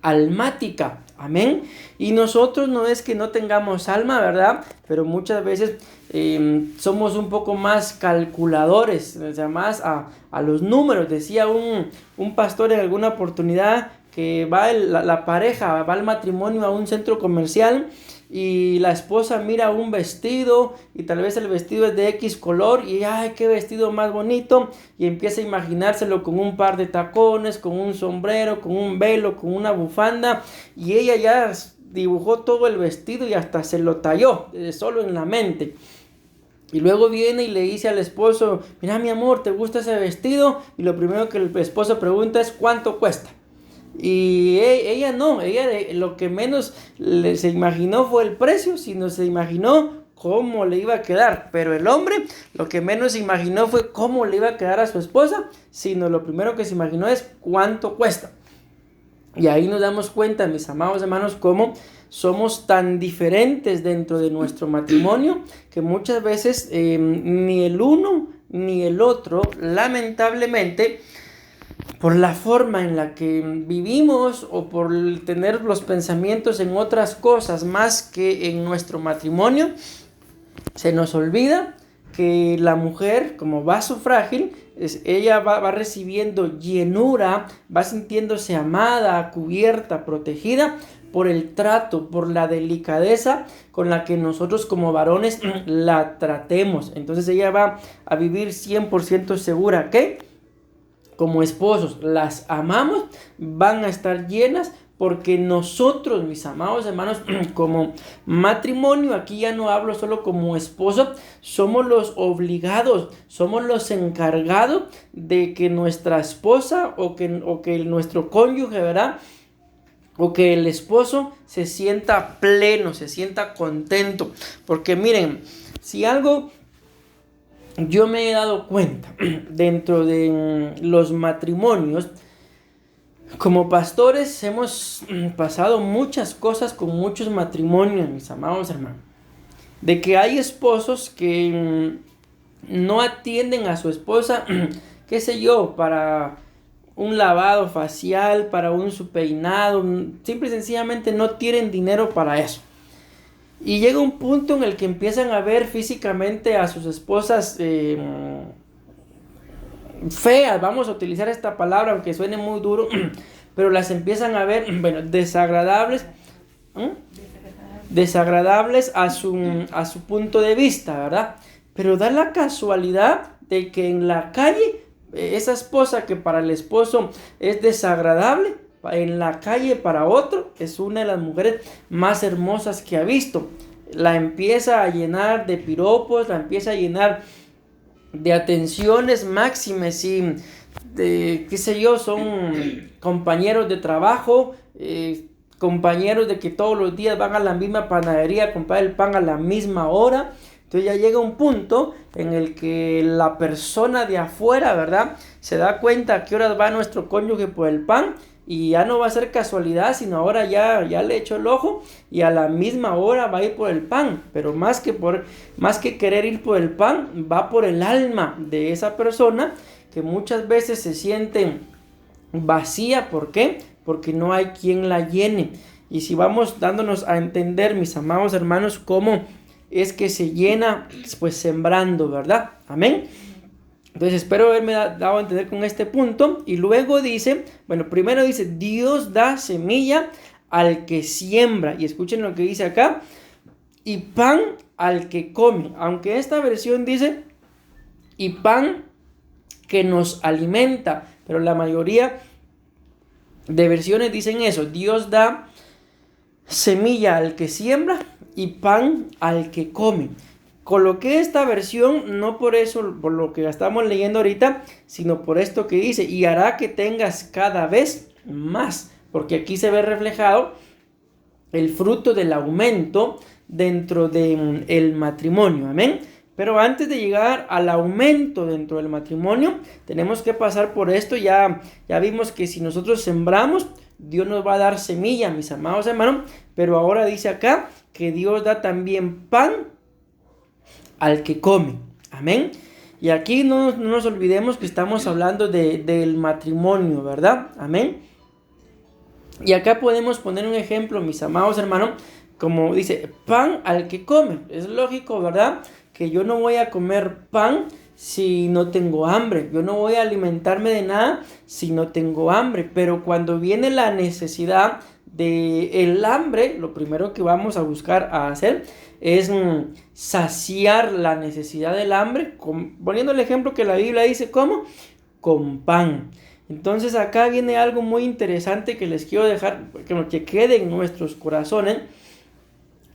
almática, amén. Y nosotros no es que no tengamos alma, ¿verdad? Pero muchas veces somos un poco más calculadores, o sea, más a los números. Decía un pastor en alguna oportunidad que va la pareja, va al matrimonio a un centro comercial, y la esposa mira un vestido, y tal vez el vestido es de X color, y ay, qué vestido más bonito, y empieza a imaginárselo con un par de tacones, con un sombrero, con un velo, con una bufanda, y ella ya dibujó todo el vestido y hasta se lo talló solo en la mente. Y luego viene y le dice al esposo, mira mi amor, ¿te gusta ese vestido? Y lo primero que el esposo pregunta es, ¿cuánto cuesta? Y ella no, lo que menos se imaginó fue el precio, sino se imaginó cómo le iba a quedar. Pero el hombre lo que menos se imaginó fue cómo le iba a quedar a su esposa, sino lo primero que se imaginó es cuánto cuesta. Y ahí nos damos cuenta, mis amados hermanos, cómo somos tan diferentes dentro de nuestro matrimonio, que muchas veces ni el uno ni el otro, lamentablemente, por la forma en la que vivimos, o por tener los pensamientos en otras cosas más que en nuestro matrimonio, se nos olvida que la mujer, como vaso frágil, ella va recibiendo llenura, va sintiéndose amada, cubierta, protegida por el trato, por la delicadeza con la que nosotros como varones la tratemos. Entonces ella va a vivir 100% segura, ¿qué? como esposos las amamos, van a estar llenas, porque nosotros, mis amados hermanos, como matrimonio, aquí ya no hablo solo como esposo, somos los obligados, somos los encargados de que nuestra esposa o que nuestro cónyuge, ¿verdad? O que el esposo se sienta pleno, se sienta contento. Porque miren, si algo yo me he dado cuenta dentro de los matrimonios, como pastores hemos pasado muchas cosas con muchos matrimonios, mis amados hermanos. De que hay esposos que no atienden a su esposa, qué sé yo, para un lavado facial, para su peinado, simple y sencillamente no tienen dinero para eso. Y llega un punto en el que empiezan a ver físicamente a sus esposas feas, vamos a utilizar esta palabra aunque suene muy duro, pero las empiezan a ver, bueno, desagradables, desagradables a su punto de vista, ¿verdad? Pero da la casualidad de que en la calle, esa esposa que para el esposo es desagradable, en la calle para otro es una de las mujeres más hermosas que ha visto. La empieza a llenar de piropos, la empieza a llenar de atenciones máximas y de, qué sé yo, son compañeros de trabajo, compañeros de que todos los días van a la misma panadería a comprar el pan a la misma hora. Entonces ya llega un punto en el que la persona de afuera, ¿verdad?, se da cuenta a qué horas va nuestro cónyuge por el pan. Y ya no va a ser casualidad, sino ahora ya le echó el ojo y a la misma hora va a ir por el pan. Pero más que querer ir por el pan, va por el alma de esa persona que muchas veces se siente vacía. ¿Por qué? Porque no hay quien la llene. Y si vamos dándonos a entender, mis amados hermanos, cómo es que se llena, pues sembrando, ¿verdad? Amén. Entonces espero haberme dado a entender con este punto. Y luego dice, bueno, primero dice, Dios da semilla al que siembra. Y escuchen lo que dice acá. Y pan al que come. Aunque esta versión dice, y pan que nos alimenta. Pero la mayoría de versiones dicen eso. Dios da semilla al que siembra y pan al que come. Coloqué esta versión no por eso, por lo que estamos leyendo ahorita, sino por esto que dice, y hará que tengas cada vez más, porque aquí se ve reflejado el fruto del aumento dentro del matrimonio, amén. Pero antes de llegar al aumento dentro del matrimonio, tenemos que pasar por esto. Ya vimos que si nosotros sembramos, Dios nos va a dar semilla, mis amados hermanos, pero ahora dice acá que Dios da también pan al que come, amén. Y aquí no nos olvidemos que estamos hablando del matrimonio, ¿verdad? Amén. Y acá podemos poner un ejemplo, mis amados hermanos, como dice, pan al que come. Es lógico, ¿verdad?, que yo no voy a comer pan si no tengo hambre. Yo no voy a alimentarme de nada si no tengo hambre. Pero cuando viene la necesidad del hambre, lo primero que vamos a buscar a hacer es saciar la necesidad del hambre, poniendo el ejemplo que la Biblia dice, ¿cómo? Con pan. Entonces acá viene algo muy interesante que les quiero dejar, que quede en nuestros corazones,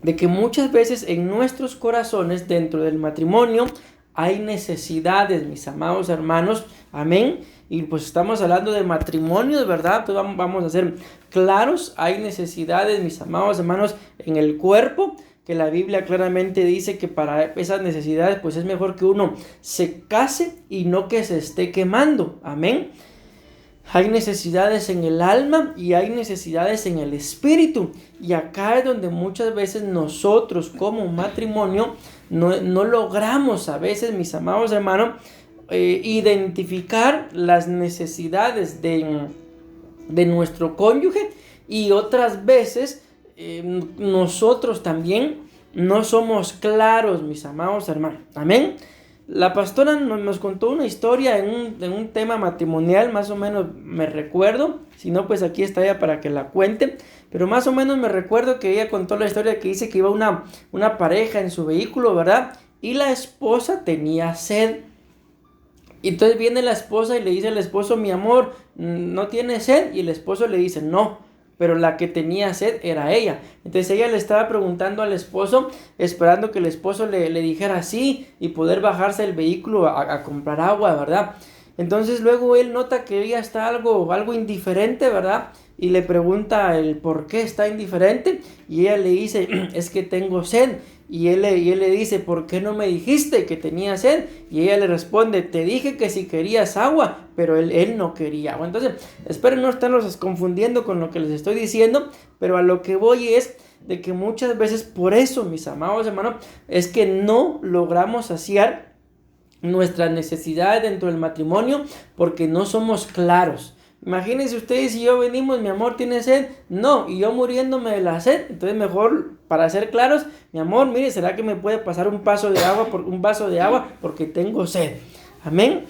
de que muchas veces en nuestros corazones, dentro del matrimonio, hay necesidades, mis amados hermanos, amén. Y pues estamos hablando de matrimonios, ¿verdad? Entonces vamos a ser claros, hay necesidades, mis amados hermanos, en el cuerpo, que la Biblia claramente dice que para esas necesidades pues es mejor que uno se case y no que se esté quemando, amén. Hay necesidades en el alma y hay necesidades en el espíritu. Y acá es donde muchas veces nosotros como matrimonio no logramos a veces, mis amados hermanos, identificar las necesidades de nuestro cónyuge. Y otras veces nosotros también no somos claros, mis amados hermanos. Amén. La pastora nos contó una historia en un tema matrimonial, más o menos me recuerdo. Si no, pues aquí está ella para que la cuente. Pero más o menos me recuerdo que ella contó la historia que dice que iba una pareja en su vehículo, ¿verdad? Y la esposa tenía sed. Y entonces viene la esposa y le dice al esposo, mi amor, ¿no tienes sed? Y el esposo le dice, no, pero la que tenía sed era ella. Entonces ella le estaba preguntando al esposo, esperando que el esposo le dijera sí y poder bajarse del vehículo a comprar agua, ¿verdad? Entonces luego él nota que ella está algo indiferente, ¿verdad? Y le pregunta el por qué está indiferente y ella le dice, es que tengo sed. Y él le dice, ¿por qué no me dijiste que tenía sed? Y ella le responde, te dije que si querías agua, pero él no quería agua. Entonces, espero no estarlos confundiendo con lo que les estoy diciendo, pero a lo que voy es de que muchas veces por eso, mis amados hermanos, es que no logramos saciar nuestras necesidades dentro del matrimonio porque no somos claros. Imagínense ustedes si yo venimos, mi amor, ¿tiene sed? No, y yo muriéndome de la sed. Entonces mejor, para ser claros, mi amor, mire, ¿será que me puede pasar un vaso de agua porque tengo sed? Amén.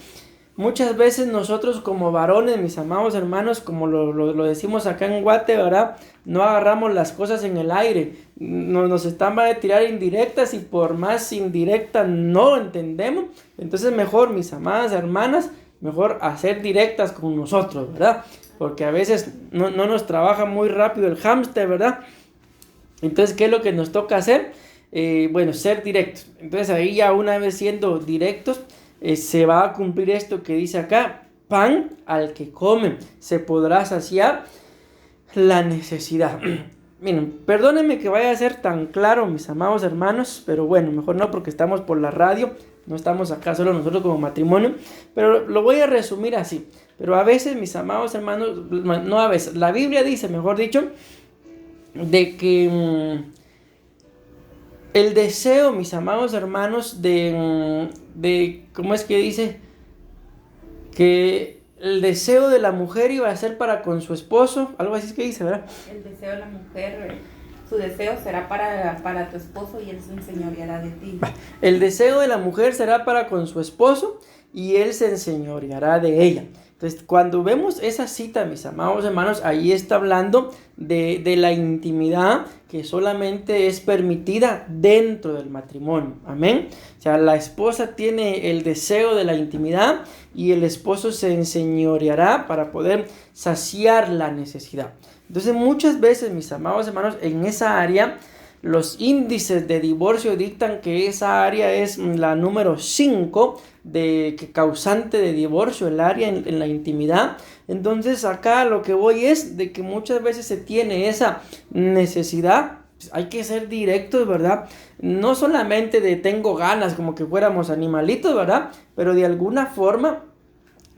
Muchas veces nosotros como varones, mis amados hermanos, como lo decimos acá en Guate, ¿verdad? No agarramos las cosas en el aire. Nos están a tirar indirectas y por más indirecta no entendemos. Entonces mejor, mis amadas hermanas, mejor hacer directas con nosotros, ¿verdad? Porque a veces no nos trabaja muy rápido el hámster, ¿verdad? Entonces, ¿qué es lo que nos toca hacer? Bueno, ser directos. Entonces ahí ya una vez siendo directos, se va a cumplir esto que dice acá, pan al que come, se podrá saciar la necesidad. Miren, perdónenme que vaya a ser tan claro, mis amados hermanos, pero bueno, mejor no porque estamos por la radio, no estamos acá solo nosotros como matrimonio, pero lo voy a resumir así. Pero a veces, mis amados hermanos, no a veces, la Biblia dice, mejor dicho, de que el deseo, mis amados hermanos, ¿cómo es que dice? Que el deseo de la mujer iba a ser para con su esposo, algo así es que dice, ¿verdad? El deseo de la mujer, su deseo será para tu esposo y él se enseñoreará de ti. El deseo de la mujer será para con su esposo y él se enseñoreará de ella. Entonces, cuando vemos esa cita, mis amados hermanos, ahí está hablando de la intimidad que solamente es permitida dentro del matrimonio. Amén. O sea, la esposa tiene el deseo de la intimidad y el esposo se enseñoreará para poder saciar la necesidad. Entonces, muchas veces, mis amados hermanos, en esa área, los índices de divorcio dictan que esa área es la número 5 causante de divorcio, el área en la intimidad. Entonces acá lo que voy es de que muchas veces se tiene esa necesidad. Hay que ser directos, ¿verdad? No solamente de tengo ganas como que fuéramos animalitos, ¿verdad? Pero de alguna forma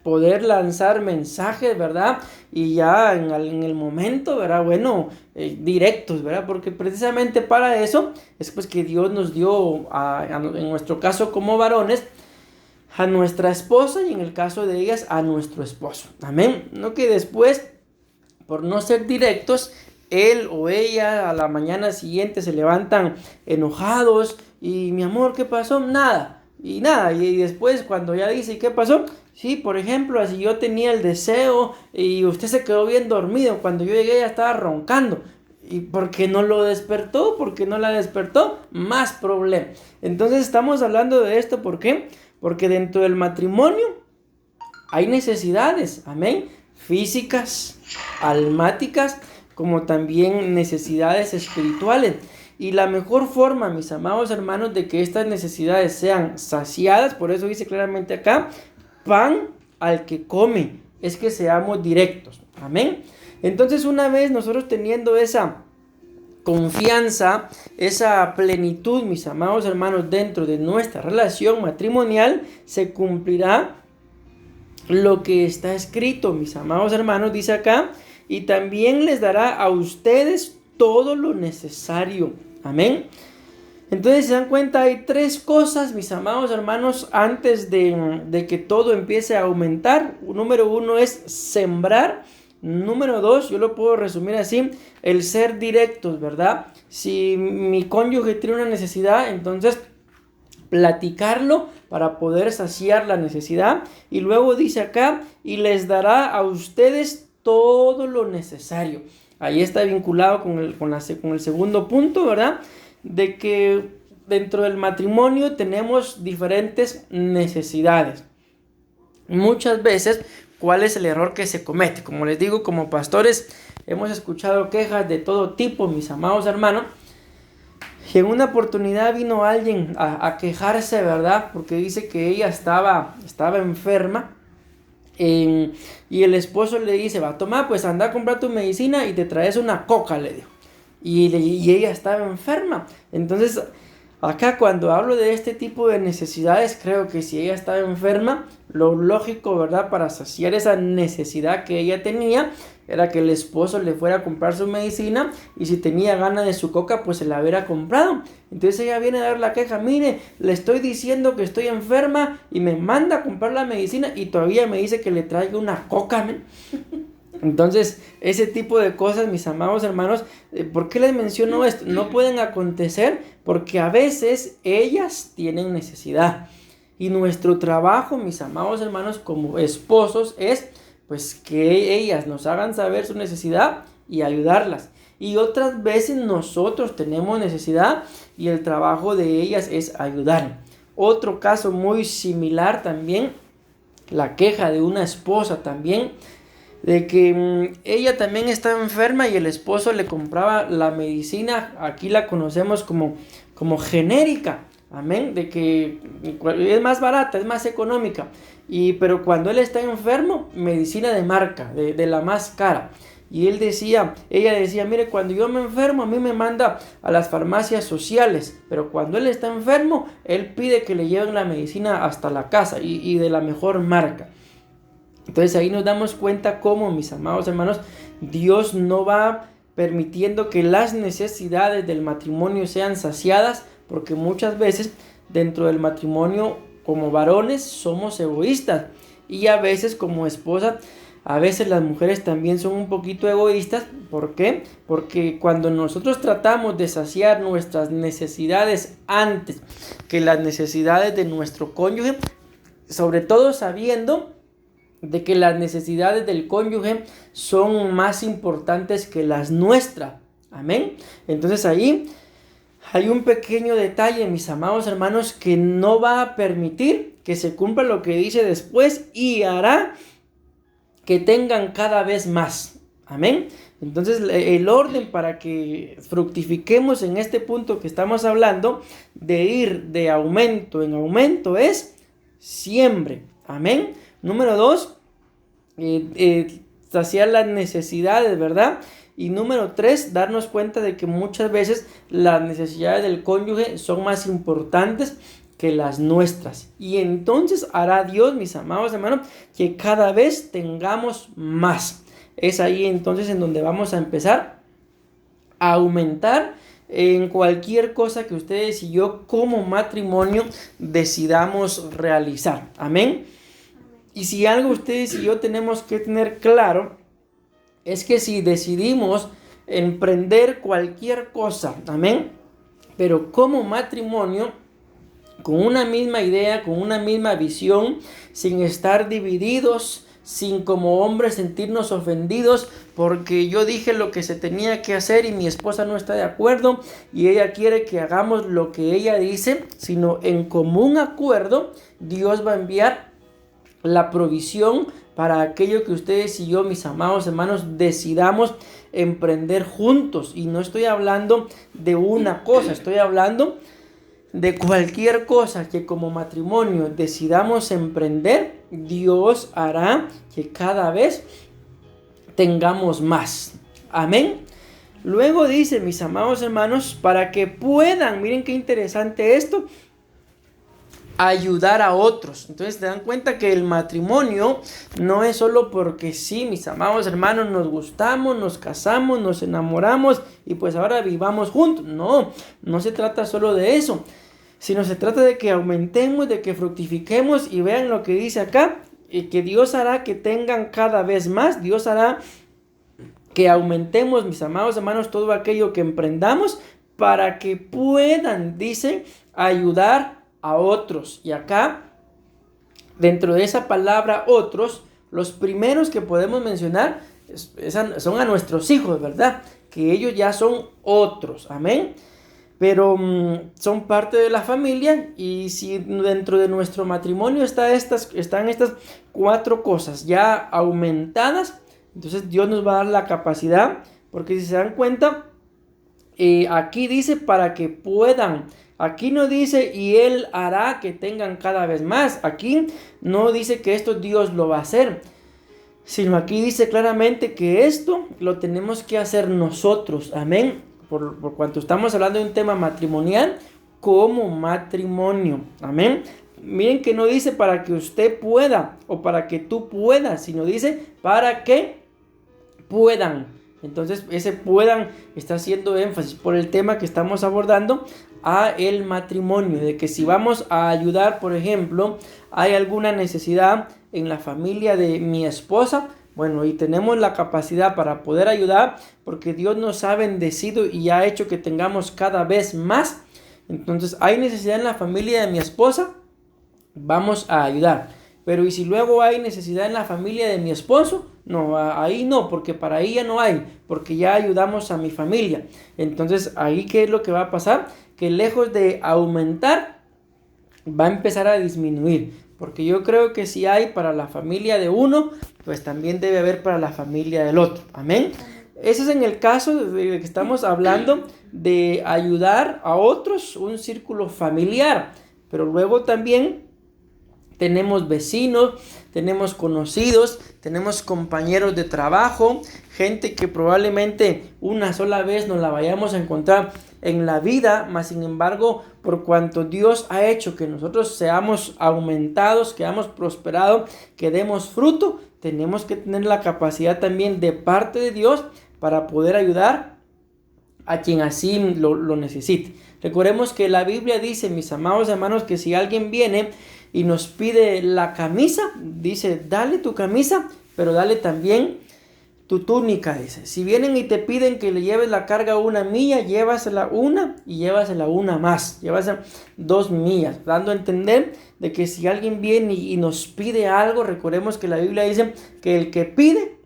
poder lanzar mensajes, ¿verdad? Y ya en el momento, ¿verdad? Bueno, directos, ¿verdad? Porque precisamente para eso es pues que Dios nos dio, en nuestro caso como varones, a nuestra esposa y en el caso de ellas a nuestro esposo. Amén. No que después, por no ser directos, él o ella a la mañana siguiente se levantan enojados y mi amor, ¿qué pasó? Nada. Y después cuando ya dice, ¿qué pasó? Sí, por ejemplo, así yo tenía el deseo y usted se quedó bien dormido. Cuando yo llegué ya estaba roncando. ¿Y por qué no lo despertó? ¿Por qué no la despertó? Más problema. Entonces estamos hablando de esto, ¿por qué? Porque dentro del matrimonio hay necesidades, amén, físicas, almáticas, como también necesidades espirituales. Y la mejor forma, mis amados hermanos, de que estas necesidades sean saciadas, por eso dice claramente acá, pan al que come, es que seamos directos, amén. Entonces una vez nosotros teniendo esa confianza, esa plenitud, mis amados hermanos, dentro de nuestra relación matrimonial, se cumplirá lo que está escrito, mis amados hermanos, dice acá, y también les dará a ustedes todo lo necesario. Amén. Entonces, se dan cuenta, hay 3 cosas, mis amados hermanos, antes de que todo empiece a aumentar. Número 1 es sembrar. Número 2, yo lo puedo resumir así, el ser directos, ¿verdad? Si mi cónyuge tiene una necesidad, entonces platicarlo para poder saciar la necesidad. Y luego dice acá, y les dará a ustedes todo lo necesario. Ahí está vinculado con el segundo punto, ¿verdad? De que dentro del matrimonio tenemos diferentes necesidades. muchas veces, ¿cuál es el error que se comete? Como les digo, como pastores, hemos escuchado quejas de todo tipo, mis amados hermanos. Y en una oportunidad vino alguien a quejarse, ¿verdad? Porque dice que ella estaba enferma. Y el esposo le dice, va, toma, pues anda a comprar tu medicina y te traes una coca, le dijo. Y ella estaba enferma. Entonces, acá cuando hablo de este tipo de necesidades, creo que si ella estaba enferma, lo lógico, ¿verdad? Para saciar esa necesidad que ella tenía, era que el esposo le fuera a comprar su medicina y si tenía ganas de su coca, pues se la hubiera comprado. Entonces ella viene a dar la queja, mire, le estoy diciendo que estoy enferma y me manda a comprar la medicina y todavía me dice que le traiga una coca, ¿me? Entonces, ese tipo de cosas, mis amados hermanos, ¿por qué les menciono esto? No pueden acontecer porque a veces ellas tienen necesidad. Y nuestro trabajo, mis amados hermanos, como esposos, es pues que ellas nos hagan saber su necesidad y ayudarlas. Y otras veces nosotros tenemos necesidad y el trabajo de ellas es ayudar. Otro caso muy similar también, la queja de una esposa también, de que ella también estaba enferma y el esposo le compraba la medicina, aquí la conocemos como genérica, amén, de que es más barata, es más económica, pero cuando él está enfermo, medicina de marca, de la más cara. Y ella decía, mire, cuando yo me enfermo, a mí me manda a las farmacias sociales, pero cuando él está enfermo, él pide que le lleven la medicina hasta la casa y de la mejor marca. Entonces ahí nos damos cuenta cómo, mis amados hermanos, Dios no va permitiendo que las necesidades del matrimonio sean saciadas, porque muchas veces dentro del matrimonio como varones somos egoístas y a veces como esposa, a veces las mujeres también son un poquito egoístas. ¿Por qué? Porque cuando nosotros tratamos de saciar nuestras necesidades antes que las necesidades de nuestro cónyuge, sobre todo sabiendo de que las necesidades del cónyuge son más importantes que las nuestras. Amén. Entonces ahí hay un pequeño detalle, mis amados hermanos, que no va a permitir que se cumpla lo que dice después y hará que tengan cada vez más. Amén. Entonces el orden para que fructifiquemos en este punto que estamos hablando, de ir de aumento en aumento, es siempre. Amén. Número 2, saciar las necesidades, ¿verdad? Y número 3, darnos cuenta de que muchas veces las necesidades del cónyuge son más importantes que las nuestras. Y entonces hará Dios, mis amados hermanos, que cada vez tengamos más. Es ahí entonces en donde vamos a empezar a aumentar en cualquier cosa que ustedes y yo como matrimonio decidamos realizar. Amén. Y si algo ustedes y yo tenemos que tener claro, es que si decidimos emprender cualquier cosa, amén, pero como matrimonio, con una misma idea, con una misma visión, sin estar divididos, sin como hombres sentirnos ofendidos porque yo dije lo que se tenía que hacer y mi esposa no está de acuerdo y ella quiere que hagamos lo que ella dice, sino en común acuerdo, Dios va a enviar la provisión para aquello que ustedes y yo, mis amados hermanos, decidamos emprender juntos. Y no estoy hablando de una cosa, estoy hablando de cualquier cosa que como matrimonio decidamos emprender. Dios hará que cada vez tengamos más. Amén. Luego dice, mis amados hermanos, para que puedan, miren qué interesante esto, ayudar a otros. Entonces te dan cuenta que el matrimonio no es solo porque sí, mis amados hermanos, nos gustamos, nos casamos, nos enamoramos y pues ahora vivamos juntos. No se trata solo de eso, sino se trata de que aumentemos, de que fructifiquemos. Y vean lo que dice acá, que Dios hará que tengan cada vez más. Dios hará que aumentemos, mis amados hermanos, todo aquello que emprendamos para que puedan, dice, ayudar a otros. Y acá, dentro de esa palabra otros, los primeros que podemos mencionar son a nuestros hijos, ¿verdad? Que ellos ya son otros, amén. pero son parte de la familia, y si dentro de nuestro matrimonio están estas 4 cosas ya aumentadas, entonces Dios nos va a dar la capacidad, porque si se dan cuenta, aquí dice para que puedan. Aquí no dice y Él hará que tengan cada vez más. Aquí no dice que esto Dios lo va a hacer, sino aquí dice claramente que esto lo tenemos que hacer nosotros. Amén. Por cuanto estamos hablando de un tema matrimonial como matrimonio. Amén. Miren que no dice para que usted pueda o para que tú puedas, sino dice para que puedan. Entonces ese puedan está haciendo énfasis por el tema que estamos abordando a el matrimonio, de que si vamos a ayudar, por ejemplo, hay alguna necesidad en la familia de mi esposa, bueno, y tenemos la capacidad para poder ayudar, porque Dios nos ha bendecido y ha hecho que tengamos cada vez más. Entonces hay necesidad en la familia de mi esposa, vamos a ayudar. Pero y si luego hay necesidad en la familia de mi esposo, no, ahí no, porque para ahí ya no hay, porque ya ayudamos a mi familia. Entonces ahí ¿qué es lo que va a pasar? Que lejos de aumentar, va a empezar a disminuir. Porque yo creo que si hay para la familia de uno, pues también debe haber para la familia del otro. Amén. Ese es en el caso de que estamos hablando de ayudar a otros, un círculo familiar. Pero luego también tenemos vecinos, tenemos conocidos, tenemos compañeros de trabajo, gente que probablemente una sola vez nos la vayamos a encontrar en la vida, mas sin embargo, por cuanto Dios ha hecho que nosotros seamos aumentados, que hayamos prosperado, que demos fruto, tenemos que tener la capacidad también de parte de Dios para poder ayudar a quien así lo necesite. Recordemos que la Biblia dice, mis amados hermanos, que si alguien viene y nos pide la camisa, dice, dale tu camisa, pero dale también tu túnica, dice. Si vienen y te piden que le lleves la carga 1 milla, llévasela 1 y llévasela 1 más, llévasela 2 millas, dando a entender de que si alguien viene y nos pide algo, recordemos que la Biblia dice que el que pide,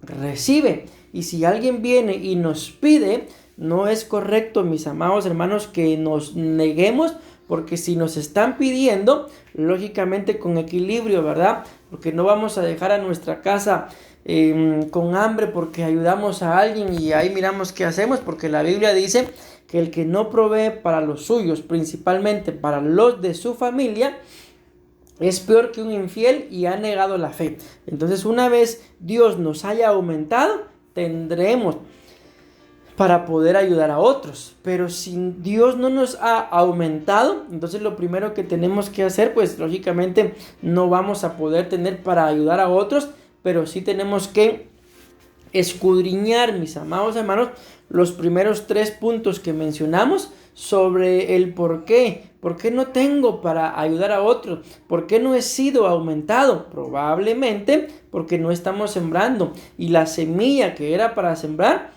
recibe. Y si alguien viene y nos pide, no es correcto, mis amados hermanos, que nos neguemos, porque si nos están pidiendo, lógicamente con equilibrio, ¿verdad? Porque no vamos a dejar a nuestra casa con hambre porque ayudamos a alguien y ahí miramos qué hacemos, porque la Biblia dice que el que no provee para los suyos, principalmente para los de su familia, es peor que un infiel y ha negado la fe. Entonces, una vez Dios nos haya aumentado, tendremos para poder ayudar a otros. Pero si Dios no nos ha aumentado, entonces lo primero que tenemos que hacer, pues lógicamente no vamos a poder tener para ayudar a otros, pero sí tenemos que escudriñar, mis amados hermanos, los primeros 3 puntos que mencionamos sobre el por qué. ¿Por qué no tengo para ayudar a otros? ¿Por qué no he sido aumentado? Probablemente porque no estamos sembrando. Y la semilla que era para sembrar,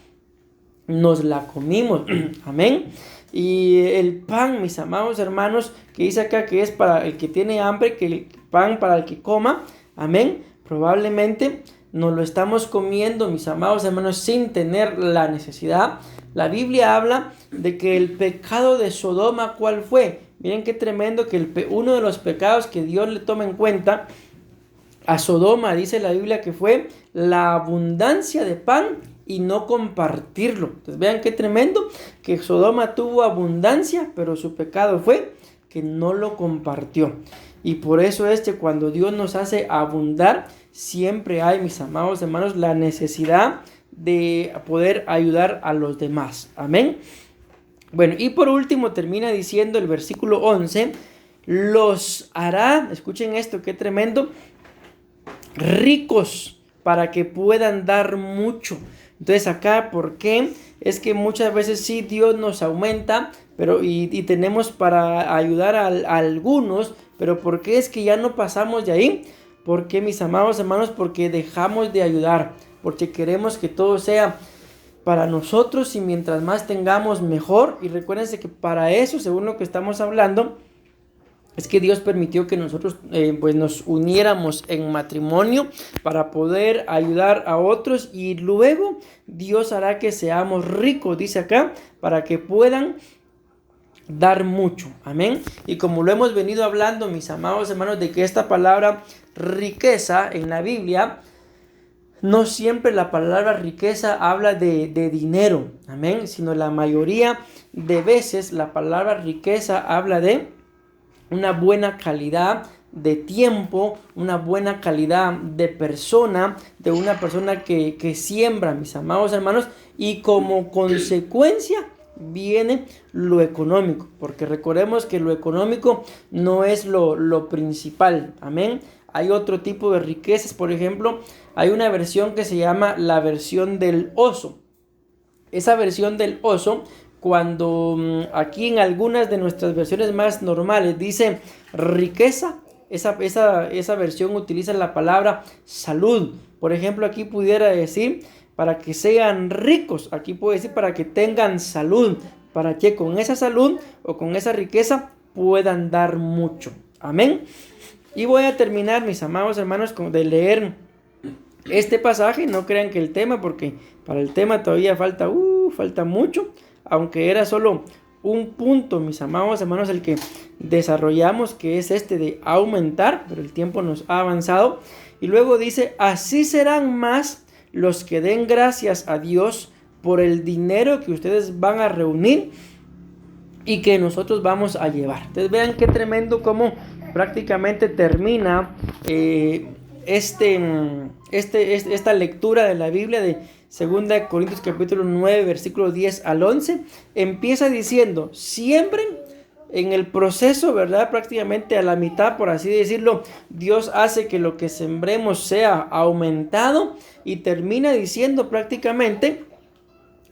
nos la comimos. Amén. Y el pan, mis amados hermanos, que dice acá que es para el que tiene hambre, que el pan para el que coma. Amén. Probablemente nos lo estamos comiendo, mis amados hermanos, sin tener la necesidad. La Biblia habla de que el pecado de Sodoma, ¿cuál fue? Miren qué tremendo que uno de los pecados que Dios le toma en cuenta a Sodoma, dice la Biblia, que fue la abundancia de pan y no compartirlo. Entonces vean qué tremendo que Sodoma tuvo abundancia, pero su pecado fue que no lo compartió. Y por eso cuando Dios nos hace abundar, siempre hay, mis amados hermanos, la necesidad de poder ayudar a los demás. Amén. Bueno, y por último termina diciendo el versículo 11, los hará, escuchen esto, qué tremendo, ricos para que puedan dar mucho. Entonces acá, ¿por qué? Es que muchas veces sí Dios nos aumenta, pero y tenemos para ayudar a algunos, pero ¿por qué es que ya no pasamos de ahí? ¿Por qué, mis amados hermanos? Porque dejamos de ayudar, porque queremos que todo sea para nosotros y mientras más tengamos mejor. Y recuérdense que para eso, según lo que estamos hablando, es que Dios permitió que nosotros pues nos uniéramos en matrimonio para poder ayudar a otros, y luego Dios hará que seamos ricos, dice acá, para que puedan dar mucho. Amén. Y como lo hemos venido hablando, mis amados hermanos, de que esta palabra riqueza en la Biblia, no siempre la palabra riqueza habla de dinero, amén, sino la mayoría de veces la palabra riqueza habla de una buena calidad de tiempo, una buena calidad de persona, de una persona que siembra, mis amados hermanos, y como consecuencia viene lo económico, porque recordemos que lo económico no es lo principal, amén. Hay otro tipo de riquezas, por ejemplo, hay una versión que se llama la versión del oso. Esa versión del oso, cuando aquí en algunas de nuestras versiones más normales dice riqueza, esa versión utiliza la palabra salud. Por ejemplo, aquí pudiera decir para que sean ricos, aquí puede decir para que tengan salud, para que con esa salud o con esa riqueza puedan dar mucho. Amén. Y voy a terminar, mis amados hermanos, de leer este pasaje. No crean que el tema, porque para el tema todavía falta mucho, aunque era solo un punto, mis amados hermanos, el que desarrollamos, que es este de aumentar, pero el tiempo nos ha avanzado. Y luego dice, así serán más los que den gracias a Dios por el dinero que ustedes van a reunir y que nosotros vamos a llevar. Entonces vean qué tremendo cómo prácticamente termina esta lectura de la Biblia de 2 Corintios capítulo 9 versículos 10 al 11. Empieza diciendo, siembren. En el proceso, ¿verdad? Prácticamente a la mitad, por así decirlo, Dios hace que lo que sembremos sea aumentado y termina diciendo prácticamente,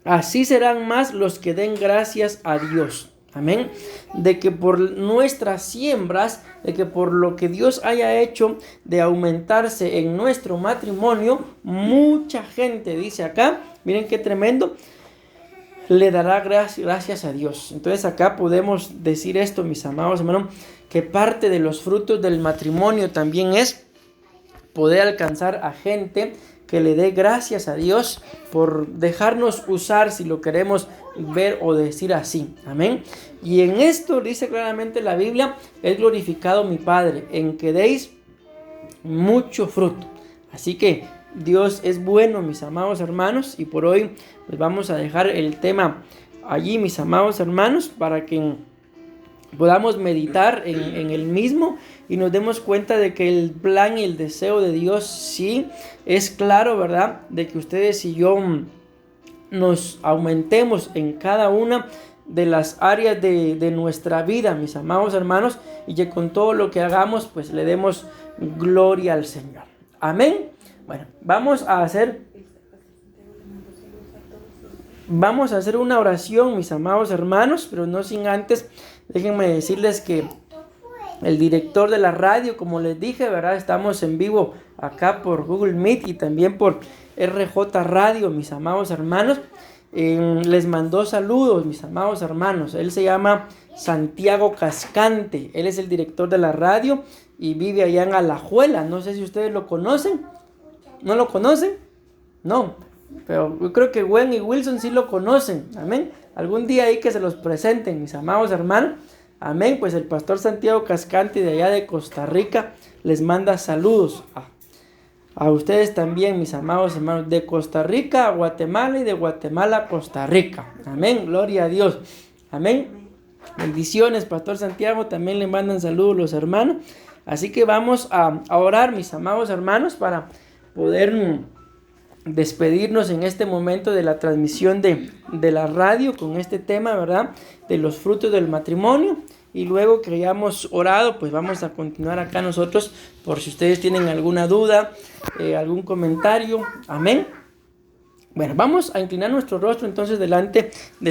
así serán más los que den gracias a Dios. Amén. De que por nuestras siembras, de que por lo que Dios haya hecho de aumentarse en nuestro matrimonio, mucha gente, dice acá, miren qué tremendo, le dará gracias a Dios. Entonces acá podemos decir esto, mis amados hermanos, que parte de los frutos del matrimonio también es poder alcanzar a gente que le dé gracias a Dios por dejarnos usar, si lo queremos ver o decir así. Amén. Y en esto dice claramente la Biblia, es glorificado mi Padre, en que deis mucho fruto. Así que Dios es bueno, mis amados hermanos, y por hoy pues vamos a dejar el tema allí, mis amados hermanos, para que podamos meditar en el mismo y nos demos cuenta de que el plan y el deseo de Dios sí es claro, ¿verdad? De que ustedes y yo nos aumentemos en cada una de las áreas de nuestra vida, mis amados hermanos, y que con todo lo que hagamos pues le demos gloria al Señor. Amén. Bueno, vamos a hacer una oración, mis amados hermanos, pero no sin antes, déjenme decirles que el director de la radio, como les dije, ¿verdad? Estamos en vivo acá por Google Meet y también por RJ Radio, mis amados hermanos. Les mandó saludos, mis amados hermanos. Él se llama Santiago Cascante. Él es el director de la radio y vive allá en Alajuela. No sé si ustedes lo conocen. ¿No lo conocen? No, pero yo creo que Gwen y Wilson sí lo conocen. Amén. Algún día ahí que se los presenten, mis amados hermanos. Amén. Pues el pastor Santiago Cascante de allá de Costa Rica les manda saludos a ustedes también, mis amados hermanos, de Costa Rica a Guatemala y de Guatemala a Costa Rica. Amén. Gloria a Dios. Amén. Bendiciones, pastor Santiago. También le mandan saludos los hermanos. Así que vamos a orar, mis amados hermanos, para poder despedirnos en este momento de la transmisión de la radio con este tema, ¿verdad? De los frutos del matrimonio. Y luego que hayamos orado, pues vamos a continuar acá nosotros por si ustedes tienen alguna duda, algún comentario. Amén. Bueno, vamos a inclinar nuestro rostro entonces delante de la